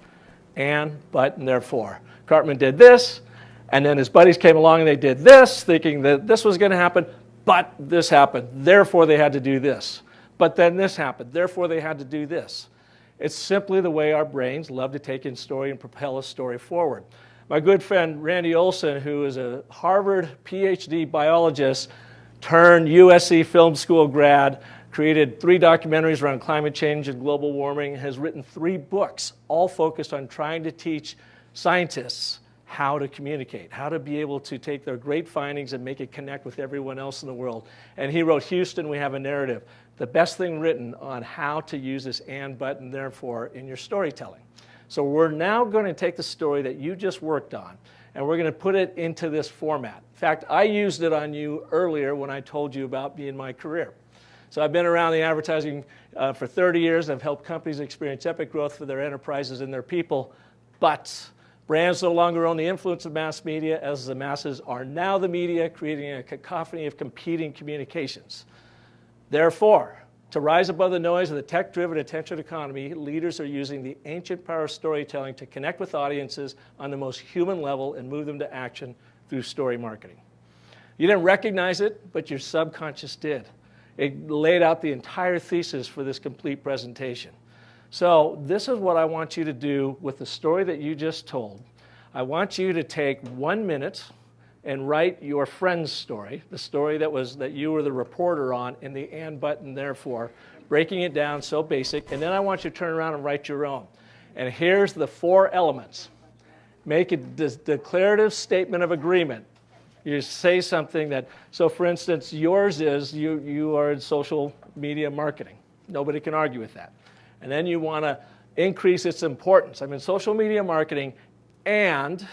And, but, and therefore. Cartman did this, and then his buddies came along and they did this, thinking that this was going to happen, but this happened. Therefore, they had to do this. But then this happened. Therefore, they had to do this. It's simply the way our brains love to take in story and propel a story forward. My good friend Randy Olson, who is a Harvard PhD biologist turned USC Film School grad, created 3 documentaries around climate change and global warming, has written 3 books, all focused on trying to teach scientists how to communicate, how to be able to take their great findings and make it connect with everyone else in the world. And he wrote, Houston, we have a narrative. The best thing written on how to use this and, but, and therefore in your storytelling. So we're now going to take the story that you just worked on, and we're going to put it into this format. In fact, I used it on you earlier when I told you about me and my career. So I've been around the advertising for 30 years. I've helped companies experience epic growth for their enterprises and their people, but brands no longer own the influence of mass media, as the masses are now the media, creating a cacophony of competing communications. Therefore, to rise above the noise of the tech-driven attention economy, leaders are using the ancient power of storytelling to connect with audiences on the most human level and move them to action through story marketing. You didn't recognize it, but your subconscious did. It laid out the entire thesis for this complete presentation. So this is what I want you to do with the story that you just told. I want you to take 1 minute and write your friend's story, the story that you were the reporter on in the and, but, and therefore, breaking it down so basic, and then I want you to turn around and write your own. And here's the 4 elements. Make a declarative statement of agreement. You say something that, so for instance, yours is you are in social media marketing. Nobody can argue with that. And then you want to increase its importance. I'm in social media marketing and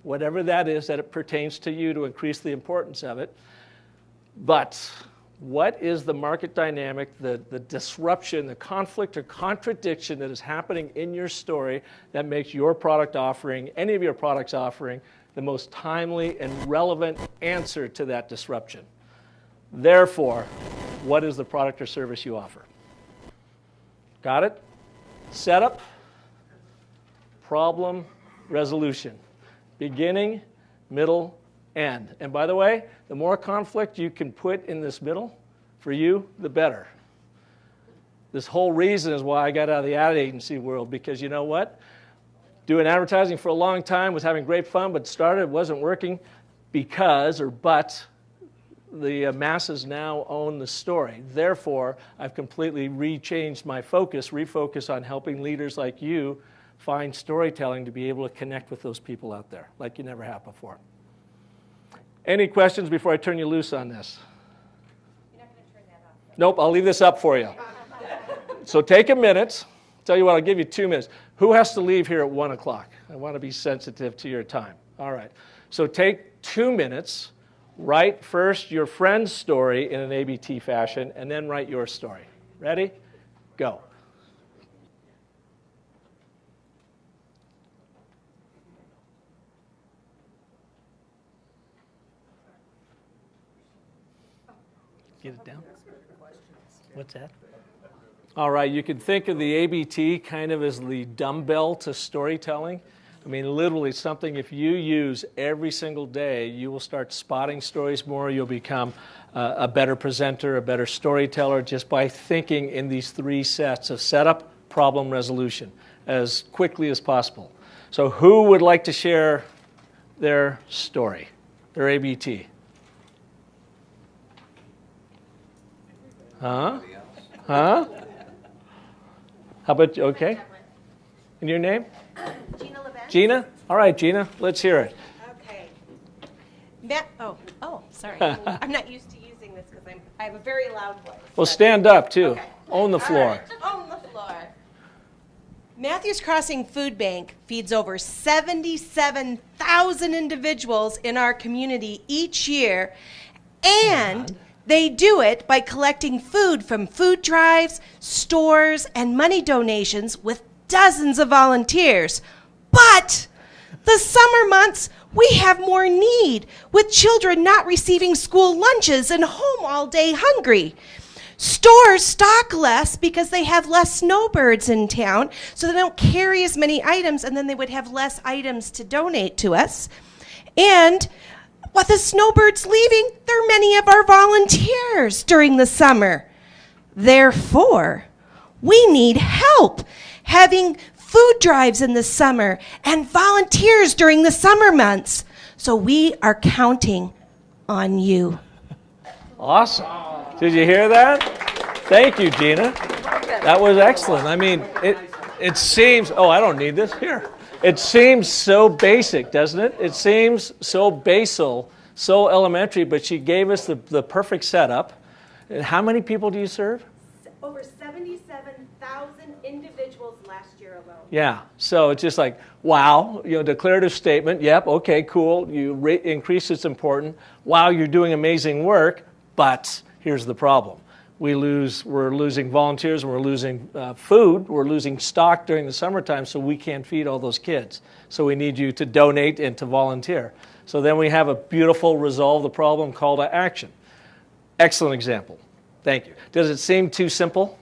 whatever that is that it pertains to you to increase the importance of it. But what is the market dynamic, the disruption, the conflict or contradiction that is happening in your story that makes your product offering, any of your products offering, the most timely and relevant answer to that disruption? Therefore, what is the product or service you offer? Got it? Setup, problem, resolution. Beginning, middle, end. And by the way, the more conflict you can put in this middle, for you, the better. This whole reason is why I got out of the ad agency world, because you know what? Doing advertising for a long time was having great fun, but it wasn't working because, or but, the masses now own the story. Therefore, I've completely refocused on helping leaders like you find storytelling to be able to connect with those people out there like you never have before. Any questions before I turn you loose on this?
You're not going to turn that off.
Nope, I'll leave this up for you. So take a minute. Tell you what, I'll give you 2 minutes. Who has to leave here at 1 o'clock? I want to be sensitive to your time. All right. So take 2 minutes, Write first your friend's story in an ABT fashion, and then write your story. Ready? Go. Get it down. What's that? All right, you can think of the ABT kind of as the dumbbell to storytelling. I mean, literally something if you use every single day, you will start spotting stories more. You'll become a better presenter, a better storyteller just by thinking in these 3 sets of setup, problem, resolution as quickly as possible. So who would like to share their story, their ABT? Huh? Huh? How about you? Okay. And your name?
Gina Levent.
Gina? All right, Gina, let's hear it.
Okay. Sorry. I'm not used to using this because I have a very loud voice.
Well, stand up, too.
Okay.
Own the floor.
All right. On the floor. Matthews Crossing Food Bank feeds over 77,000 individuals in our community each year, and they do it by collecting food from food drives, stores, and money donations with dozens of volunteers. But the summer months, we have more need, with children not receiving school lunches and home all day hungry. Stores stock less because they have less snowbirds in town, so they don't carry as many items, and then they would have less items to donate to us. And with the snowbirds leaving, there are many of our volunteers during the summer. Therefore, we need help having food drives in the summer and volunteers during the summer months. So we are counting on you.
Awesome. Did you hear that? Thank you, Gina. That was excellent. I mean, it seems, oh, I don't need this. Here. It seems so basic, doesn't it? It seems so basal, so elementary, but she gave us the perfect setup. And how many people do you serve?
Over 77,000 individuals last year alone.
Yeah, so it's just like, wow, declarative statement, yep, okay, cool, increase it's important. Wow, you're doing amazing work, but here's the problem. We're losing volunteers, and we're losing food, we're losing stock during the summertime, so we can't feed all those kids. So we need you to donate and to volunteer. So then we have a beautiful resolve the problem call to action. Excellent example. Thank you. Does it seem too simple?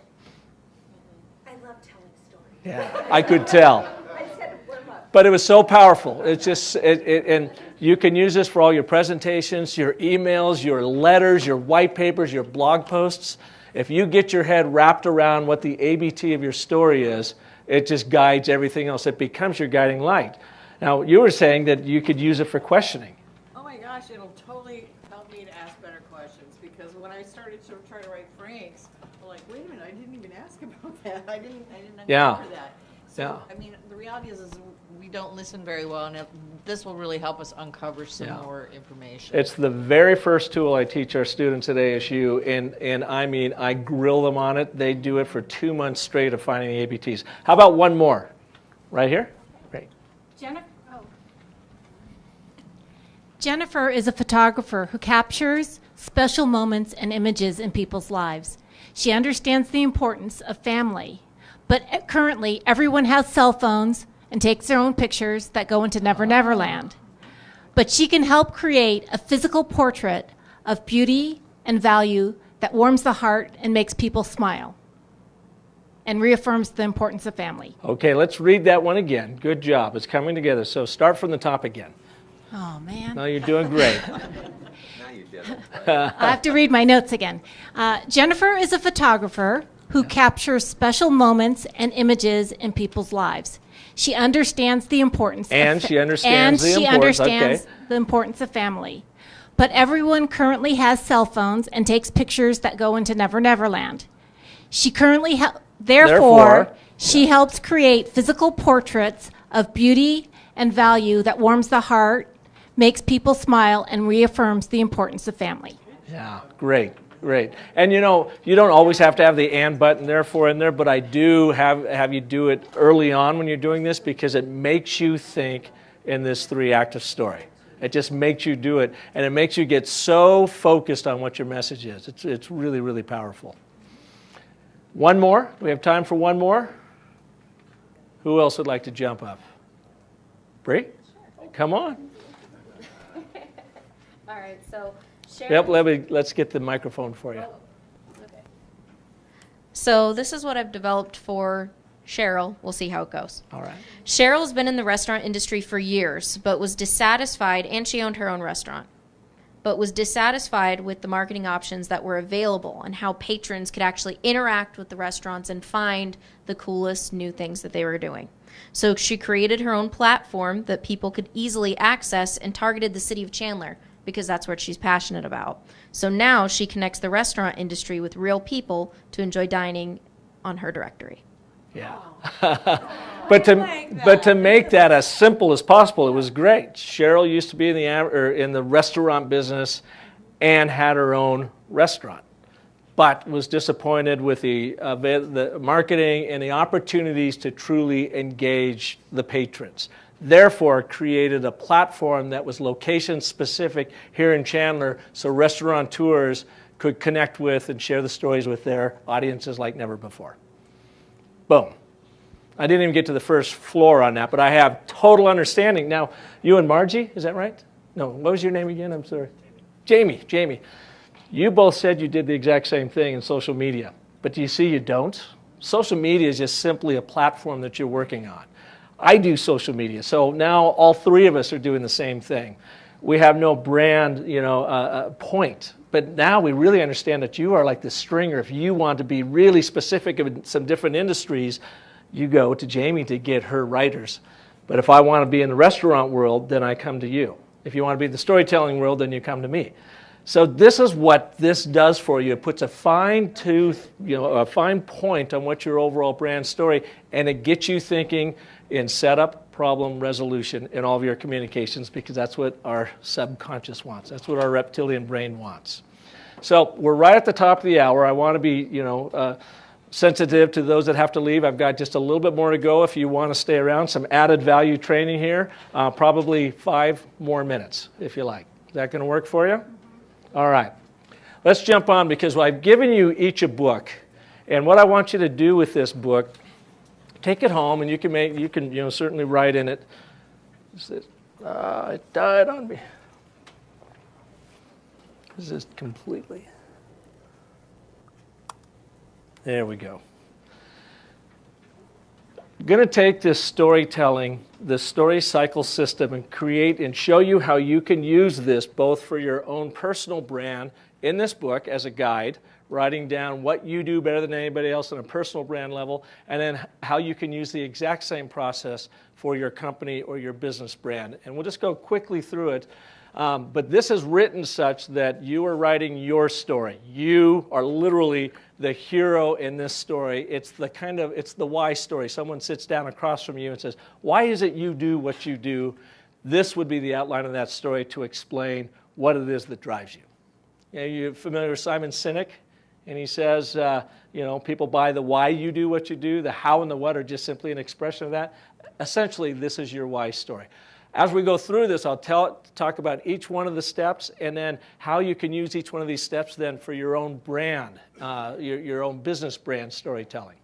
I love telling stories.
Yeah, I could tell.
I just had to warm up.
But it was so powerful. It's just, and you can use this for all your presentations, your emails, your letters, your white papers, your blog posts. If you get your head wrapped around what the ABT of your story is, it just guides everything else. It becomes your guiding light. Now, you were saying that you could use it for questioning.
Oh my gosh, it'll totally help me to ask better questions, because when I started to try to write Frank's, I'm like, wait a minute, I didn't even ask about that. I didn't
Yeah.
uncover that. So,
Yeah.
I mean, the reality is we don't listen very well, and this will really help us uncover some more information.
It's the very first tool I teach our students at ASU, and I mean, I grill them on it. They do it for 2 months straight of finding the ABTs. How about one more? Right here? Great.
Jennifer is a photographer who captures special moments and images in people's lives. She understands the importance of family, but currently everyone has cell phones and takes their own pictures that go into Never Never Land. But she can help create a physical portrait of beauty and value that warms the heart and makes people smile and reaffirms the importance of family.
Okay, let's read that one again. Good job. It's coming together. So start from the top again.
Oh, man.
No, you're doing great.
I have to read my notes again. Jennifer is a photographer who captures special moments and images in people's lives. She understands the importance
She understands
the importance of family. But everyone currently has cell phones and takes pictures that go into Never Never Land. She currently therefore she helps create physical portraits of beauty and value that warms the heart, makes people smile, and reaffirms the importance of family.
Yeah, great. And you don't always have to have the and button therefore in there, but I do have you do it early on when you're doing this because it makes you think in this 3-active story. It just makes you do it, and it makes you get so focused on what your message is. It's really, really powerful. One more? We have time for one more? Who else would like to jump up? Bree? Come on.
All right, so
Yep, let's get the microphone for you.
So this is what I've developed for Cheryl. We'll see how it goes.
All right.
Cheryl's been in the restaurant industry for years, but was dissatisfied, and she owned her own restaurant, but was dissatisfied with the marketing options that were available and how patrons could actually interact with the restaurants and find the coolest new things that they were doing. So she created her own platform that people could easily access and targeted the city of Chandler because that's what she's passionate about. So now she connects the restaurant industry with real people to enjoy dining on her directory.
Yeah. But to make that as simple as possible, it was great. Cheryl used to be in the restaurant business and had her own restaurant, but was disappointed with the marketing and the opportunities to truly engage the patrons. Therefore, created a platform that was location specific here in Chandler, so restaurateurs could connect with and share the stories with their audiences like never before. Boom. I didn't even get to the first floor on that, but I have total understanding. Now, you and Margie, is that right? No, what was your name again? I'm sorry. Jamie. You both said you did the exact same thing in social media, but do you see you don't? Social media is just simply a platform that you're working on. I do social media, so now all three of us are doing the same thing. We have no brand, point. But now we really understand that you are like the stringer. If you want to be really specific in some different industries, you go to Jamie to get her writers. But if I want to be in the restaurant world, then I come to you. If you want to be in the storytelling world, then you come to me. So this is what this does for you. It puts a fine point on what your overall brand story, and it gets you thinking in setup, problem, resolution in all of your communications, because that's what our subconscious wants. That's what our reptilian brain wants. So we're right at the top of the hour. I want to be, sensitive to those that have to leave. I've got just a little bit more to go if you want to stay around. Some added value training here. Probably 5 more minutes, if you like. Is that going to work for you? All right. Let's jump on, because I've given you each a book. And what I want you to do with this book, take it home, and you can certainly write in it. It died on me. This is completely. There we go. I'm going to take this storytelling, the story cycle system, and create and show you how you can use this both for your own personal brand in this book as a guide, writing down what you do better than anybody else on a personal brand level, and then how you can use the exact same process for your company or your business brand. And we'll just go quickly through it. But this is written such that you are writing your story. You are literally the hero in this story. It's the why story. Someone sits down across from you and says, why is it you do what you do? This would be the outline of that story to explain what it is that drives you. You're familiar with Simon Sinek? And he says, people buy the why you do what you do. The how and the what are just simply an expression of that. Essentially, this is your why story. As we go through this, I'll talk about each one of the steps and then how you can use each one of these steps then for your own brand, your own business brand storytelling.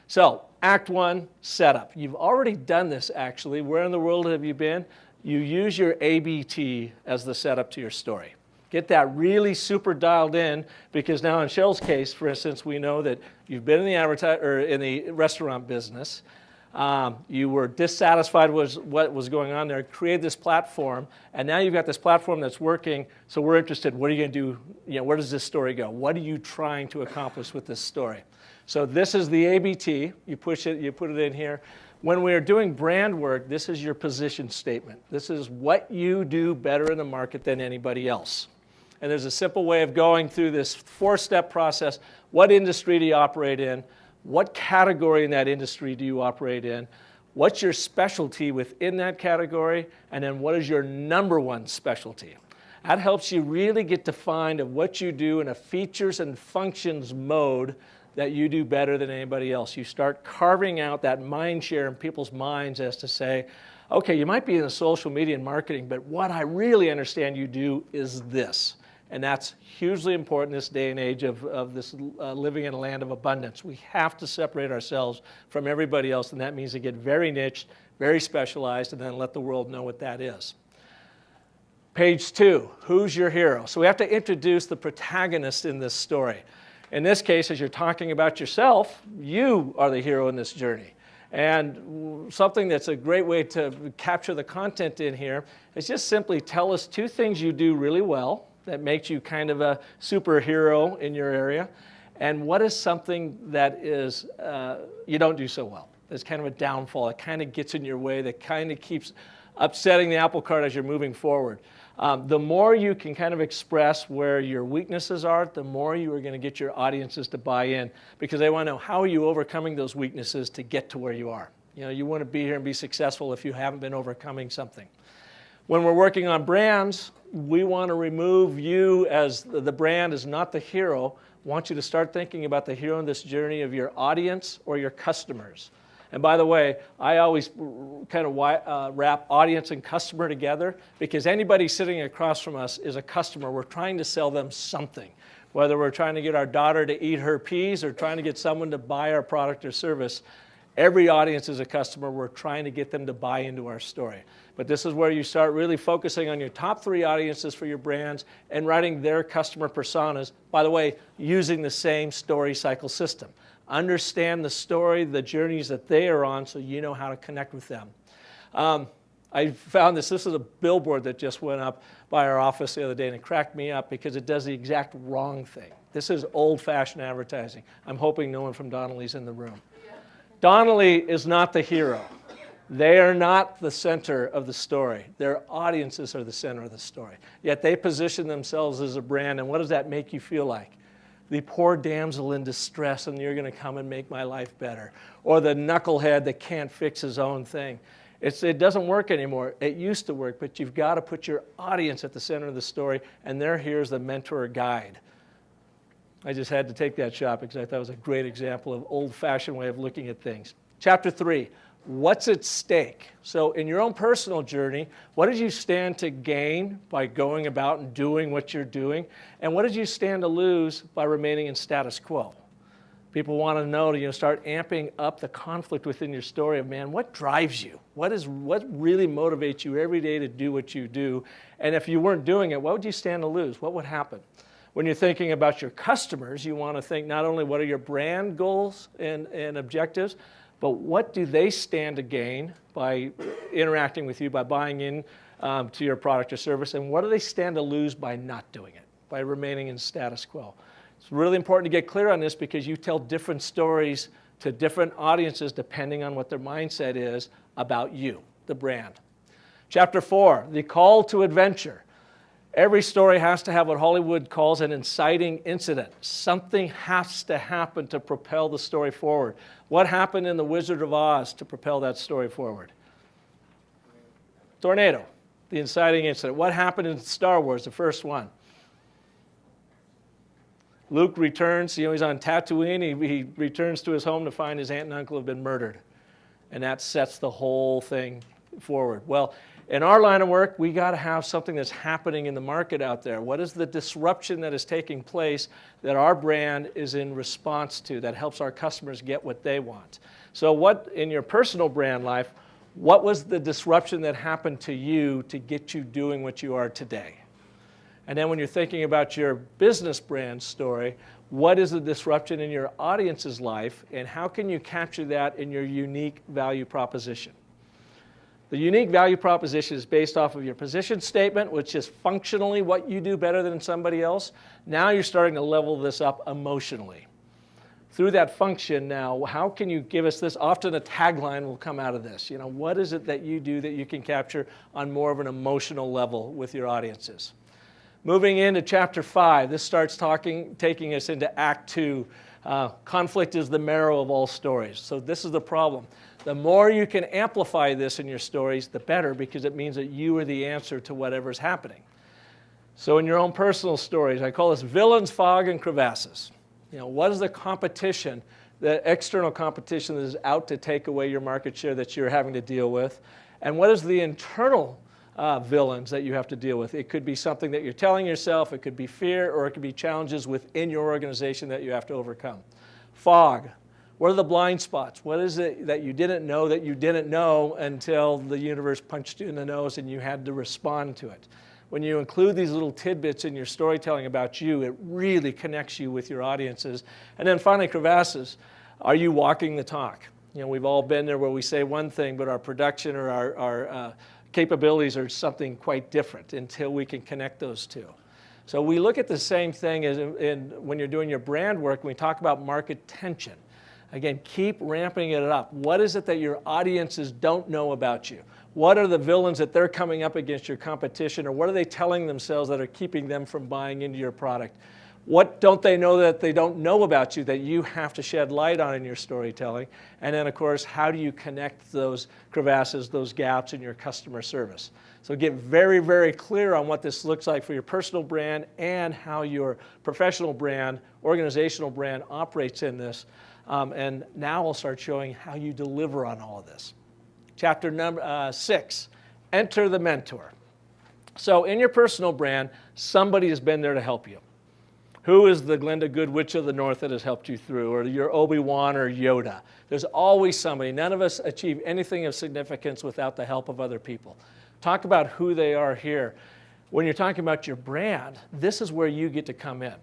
So, Act 1, setup. You've already done this, actually. Where in the world have you been? You use your ABT as the setup to your story. Get that really super dialed in, because now in Cheryl's case, for instance, we know that you've been in the restaurant business. You were dissatisfied with what was going on there, created this platform, and now you've got this platform that's working, so we're interested. What are you going to do? Where does this story go? What are you trying to accomplish with this story? So this is the ABT. You push it, you put it in here. When we are doing brand work, this is your position statement. This is what you do better in the market than anybody else. And there's a simple way of going through this 4-step process. What industry do you operate in? What category in that industry do you operate in? What's your specialty within that category? And then what is your number one specialty? That helps you really get defined of what you do in a features and functions mode that you do better than anybody else. You start carving out that mind share in people's minds as to say, okay, you might be in the social media and marketing, but what I really understand you do is this. And that's hugely important in this day and age of this living in a land of abundance. We have to separate ourselves from everybody else, and that means to get very niche, very specialized, and then let the world know what that is. Page 2, who's your hero? So we have to introduce the protagonist in this story. In this case, as you're talking about yourself, you are the hero in this journey. And something that's a great way to capture the content in here is just simply tell us 2 things you do really well that makes you kind of a superhero in your area, and what is something that is you don't do so well. It's kind of a downfall. It kind of gets in your way. That kind of keeps upsetting the apple cart as you're moving forward. The more you can kind of express where your weaknesses are, the more you are going to get your audiences to buy in, because they want to know, how are you overcoming those weaknesses to get to where you are. You know, you want to be here and be successful if you haven't been overcoming something. When we're working on brands, we want to remove you as the brand is not the hero. I want you to start thinking about the hero in this journey of your audience or your customers. And by the way, I always kind of wrap audience and customer together, because anybody sitting across from us is a customer. We're trying to sell them something, whether we're trying to get our daughter to eat her peas or trying to get someone to buy our product or service. Every audience is a customer. We're trying to get them to buy into our story. But this is where you start really focusing on your top 3 audiences for your brands and writing their customer personas, by the way, using the same story cycle system. Understand the story, the journeys that they are on, so you know how to connect with them. I found this is a billboard that just went up by our office the other day, and it cracked me up because it does the exact wrong thing. This is old-fashioned advertising. I'm hoping no one from Donnelly's in the room. Donnelly is not the hero. They are not the center of the story. Their audiences are the center of the story. Yet they position themselves as a brand, and what does that make you feel like? The poor damsel in distress, and you're going to come and make my life better. Or the knucklehead that can't fix his own thing. It doesn't work anymore. It used to work, but you've got to put your audience at the center of the story, and there here's the mentor or guide. I just had to take that shot because I thought it was a great example of old-fashioned way of looking at things. Chapter 3, what's at stake? So in your own personal journey, what did you stand to gain by going about and doing what you're doing? And what did you stand to lose by remaining in status quo? People want to know, start amping up the conflict within your story of, man, what drives you? What really motivates you every day to do what you do? And if you weren't doing it, what would you stand to lose? What would happen? When you're thinking about your customers, you want to think not only what are your brand goals and objectives, but what do they stand to gain by interacting with you, by buying in to your product or service, and what do they stand to lose by not doing it, by remaining in status quo? It's really important to get clear on this because you tell different stories to different audiences depending on what their mindset is about you, the brand. Chapter 4, the call to adventure. Every story has to have what Hollywood calls an inciting incident. Something has to happen to propel the story forward. What happened in The Wizard of Oz to propel that story forward? Tornado, the inciting incident. What happened in Star Wars, the first one? Luke returns, he's on Tatooine, he returns to his home to find his aunt and uncle have been murdered. And that sets the whole thing forward. Well, in our line of work, we got to have something that's happening in the market out there. What is the disruption that is taking place that our brand is in response to that helps our customers get what they want? So what, in your personal brand life, what was the disruption that happened to you to get you doing what you are today? And then when you're thinking about your business brand story, what is the disruption in your audience's life, and how can you capture that in your unique value proposition? The unique value proposition is based off of your position statement, which is functionally what you do better than somebody else. Now you're starting to level this up emotionally. Through that function now, how can you give us this? Often a tagline will come out of this. What is it that you do that you can capture on more of an emotional level with your audiences? Moving into chapter 5, this starts taking us into Act 2. Conflict is the marrow of all stories. So this is the problem. The more you can amplify this in your stories, the better, because it means that you are the answer to whatever's happening. So in your own personal stories, I call this villains, fog, and crevasses. What is the competition, the external competition that is out to take away your market share that you're having to deal with? And what is the internal villains that you have to deal with? It could be something that you're telling yourself, it could be fear, or it could be challenges within your organization that you have to overcome. Fog. What are the blind spots? What is it that you didn't know until the universe punched you in the nose and you had to respond to it? When you include these little tidbits in your storytelling about you, it really connects you with your audiences. And then finally, crevasses. Are you walking the talk? You know, we've all been there where we say one thing, but our production or our capabilities are something quite different until we can connect those two. So we look at the same thing as when you're doing your brand work, when we talk about market tension. Again, keep ramping it up. What is it that your audiences don't know about you? What are the villains that they're coming up against your competition, or what are they telling themselves that are keeping them from buying into your product? What don't they know that they don't know about you that you have to shed light on in your storytelling? And then, of course, how do you connect those crevasses, those gaps in your customer service? So get very, very clear on what this looks like for your personal brand and how your professional brand, organizational brand operates in this. And now I'll start showing how you deliver on all of this. Chapter number 6, enter the mentor. So in your personal brand, somebody has been there to help you. Who is the Glenda Good Witch of the North that has helped you through, or your Obi-Wan or Yoda? There's always somebody. None of us achieve anything of significance without the help of other people. Talk about who they are here. When you're talking about your brand, this is where you get to come in.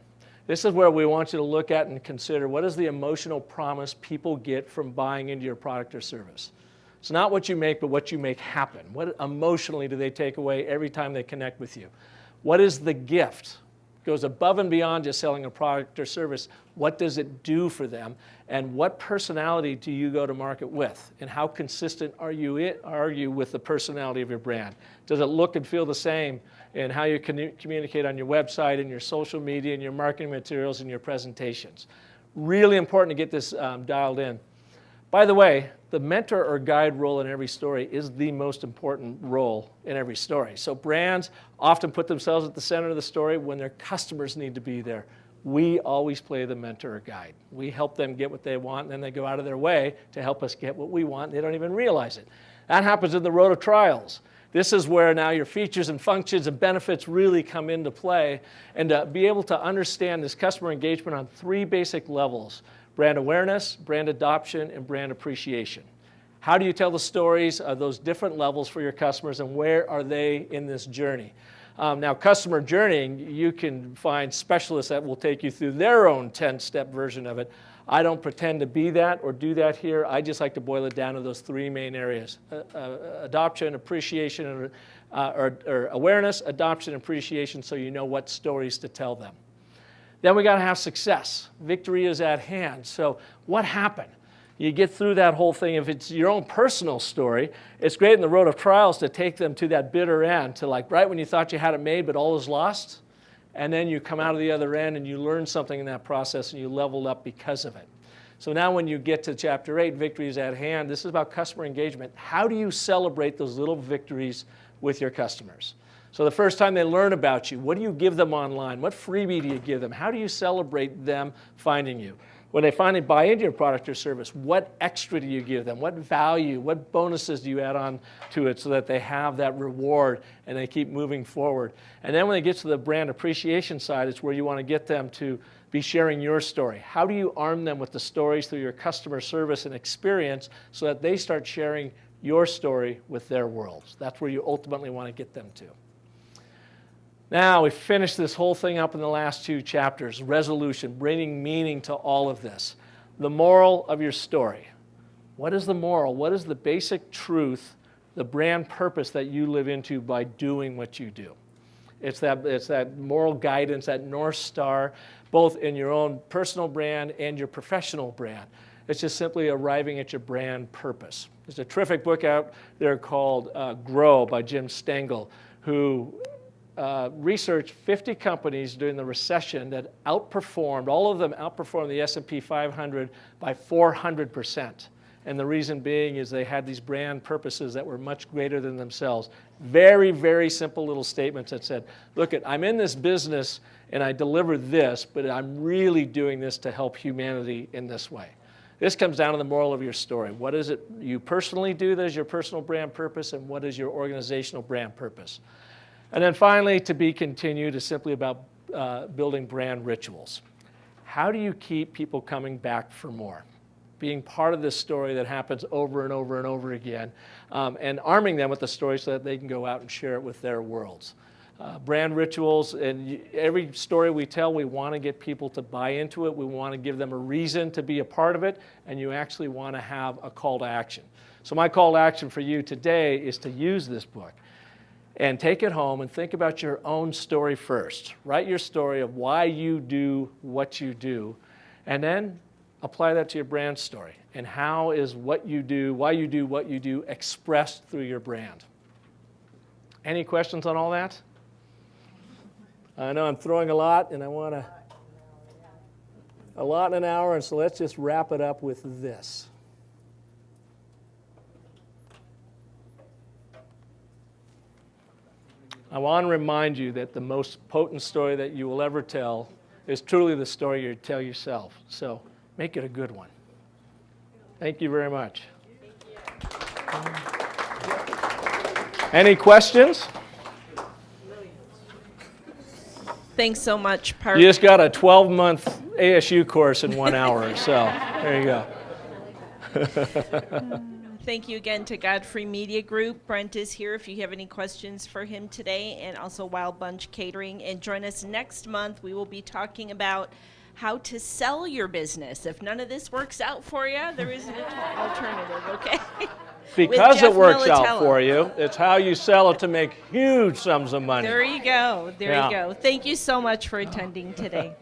This is where we want you to look at and consider what is the emotional promise people get from buying into your product or service. It's not what you make, but what you make happen. What emotionally do they take away every time they connect with you? What is the gift? It goes above and beyond just selling a product or service. What does it do for them? And what personality do you go to market with? And how consistent are you with the personality of your brand? Does it look and feel the same in how you communicate on your website and your social media and your marketing materials and your presentations? Really important to get this dialed in. By the way, the mentor or guide role in every story is the most important role in every story. So brands often put themselves at the center of the story when their customers need to be there. We always play the mentor or guide. We help them get what they want, and then they go out of their way to help us get what we want. They don't even realize it. That happens in the road of trials. This is where now your features and functions and benefits really come into play, and to be able to understand this customer engagement on 3 basic levels: brand awareness, brand adoption, and brand appreciation. How do you tell the stories of those different levels for your customers, and where are they in this journey? Now, customer journeying, you can find specialists that will take you through their own 10-step version of it. I don't pretend to be that or do that here. I just like to boil it down to those 3 main areas: adoption, appreciation, or awareness, adoption, appreciation, so you know what stories to tell them. Then we got to have success. Victory is at hand. So what happened? You get through that whole thing. If it's your own personal story, it's great in the road of trials to take them to that bitter end, to like right when you thought you had it made, but all is lost. And then you come out of the other end and you learn something in that process and you leveled up because of it. So now when you get to chapter 8, victory is at hand, this is about customer engagement. How do you celebrate those little victories with your customers? So the first time they learn about you, what do you give them online? What freebie do you give them? How do you celebrate them finding you? When they finally buy into your product or service, what extra do you give them? What value, what bonuses do you add on to it so that they have that reward and they keep moving forward? And then when they get to the brand appreciation side, it's where you want to get them to be sharing your story. How do you arm them with the stories through your customer service and experience so that they start sharing your story with their worlds? That's where you ultimately want to get them to. Now, we finished this whole thing up in the last 2 chapters, resolution, bringing meaning to all of this. The moral of your story. What is the moral? What is the basic truth, the brand purpose that you live into by doing what you do? It's that moral guidance, that North Star, both in your own personal brand and your professional brand. It's just simply arriving at your brand purpose. There's a terrific book out there called Grow by Jim Stengel, who researched 50 companies during the recession that outperformed, all of them outperformed the S&P 500 by 400%. And the reason being is they had these brand purposes that were much greater than themselves. Very, very simple little statements that said, look, I'm in this business and I deliver this, but I'm really doing this to help humanity in this way. This comes down to the moral of your story. What is it you personally do that is your personal brand purpose, and what is your organizational brand purpose? And then finally, to be continued, is simply about building brand rituals. How do you keep people coming back for more? Being part of this story that happens over and over and over again, and arming them with the story so that they can go out and share it with their worlds. Brand rituals, and every story we tell, we want to get people to buy into it. We want to give them a reason to be a part of it, and you actually want to have a call to action. So my call to action for you today is to use this book and take it home and think about your own story first. Write your story of why you do what you do, and then apply that to your brand story. And how is what you do, why you do what you do, expressed through your brand? Any questions on all that? I know I'm throwing a lot, and I want a lot in an hour, and so let's just wrap it up with this. I want to remind you that the most potent story that you will ever tell is truly the story you tell yourself. So make it a good one. Thank you very much. Any questions?
Thanks so much, Park.
You just got a 12-month ASU course in 1 hour, so there you go.
Thank you again to Godfrey Media Group. Brent is here if you have any questions for him today, and also Wild Bunch Catering. And join us next month. We will be talking about how to sell your business. If none of this works out for you, there is an alternative, okay?
Because it works out for you, it's how you sell it to make huge sums of money.
There you go. There you go. Thank you so much for attending today.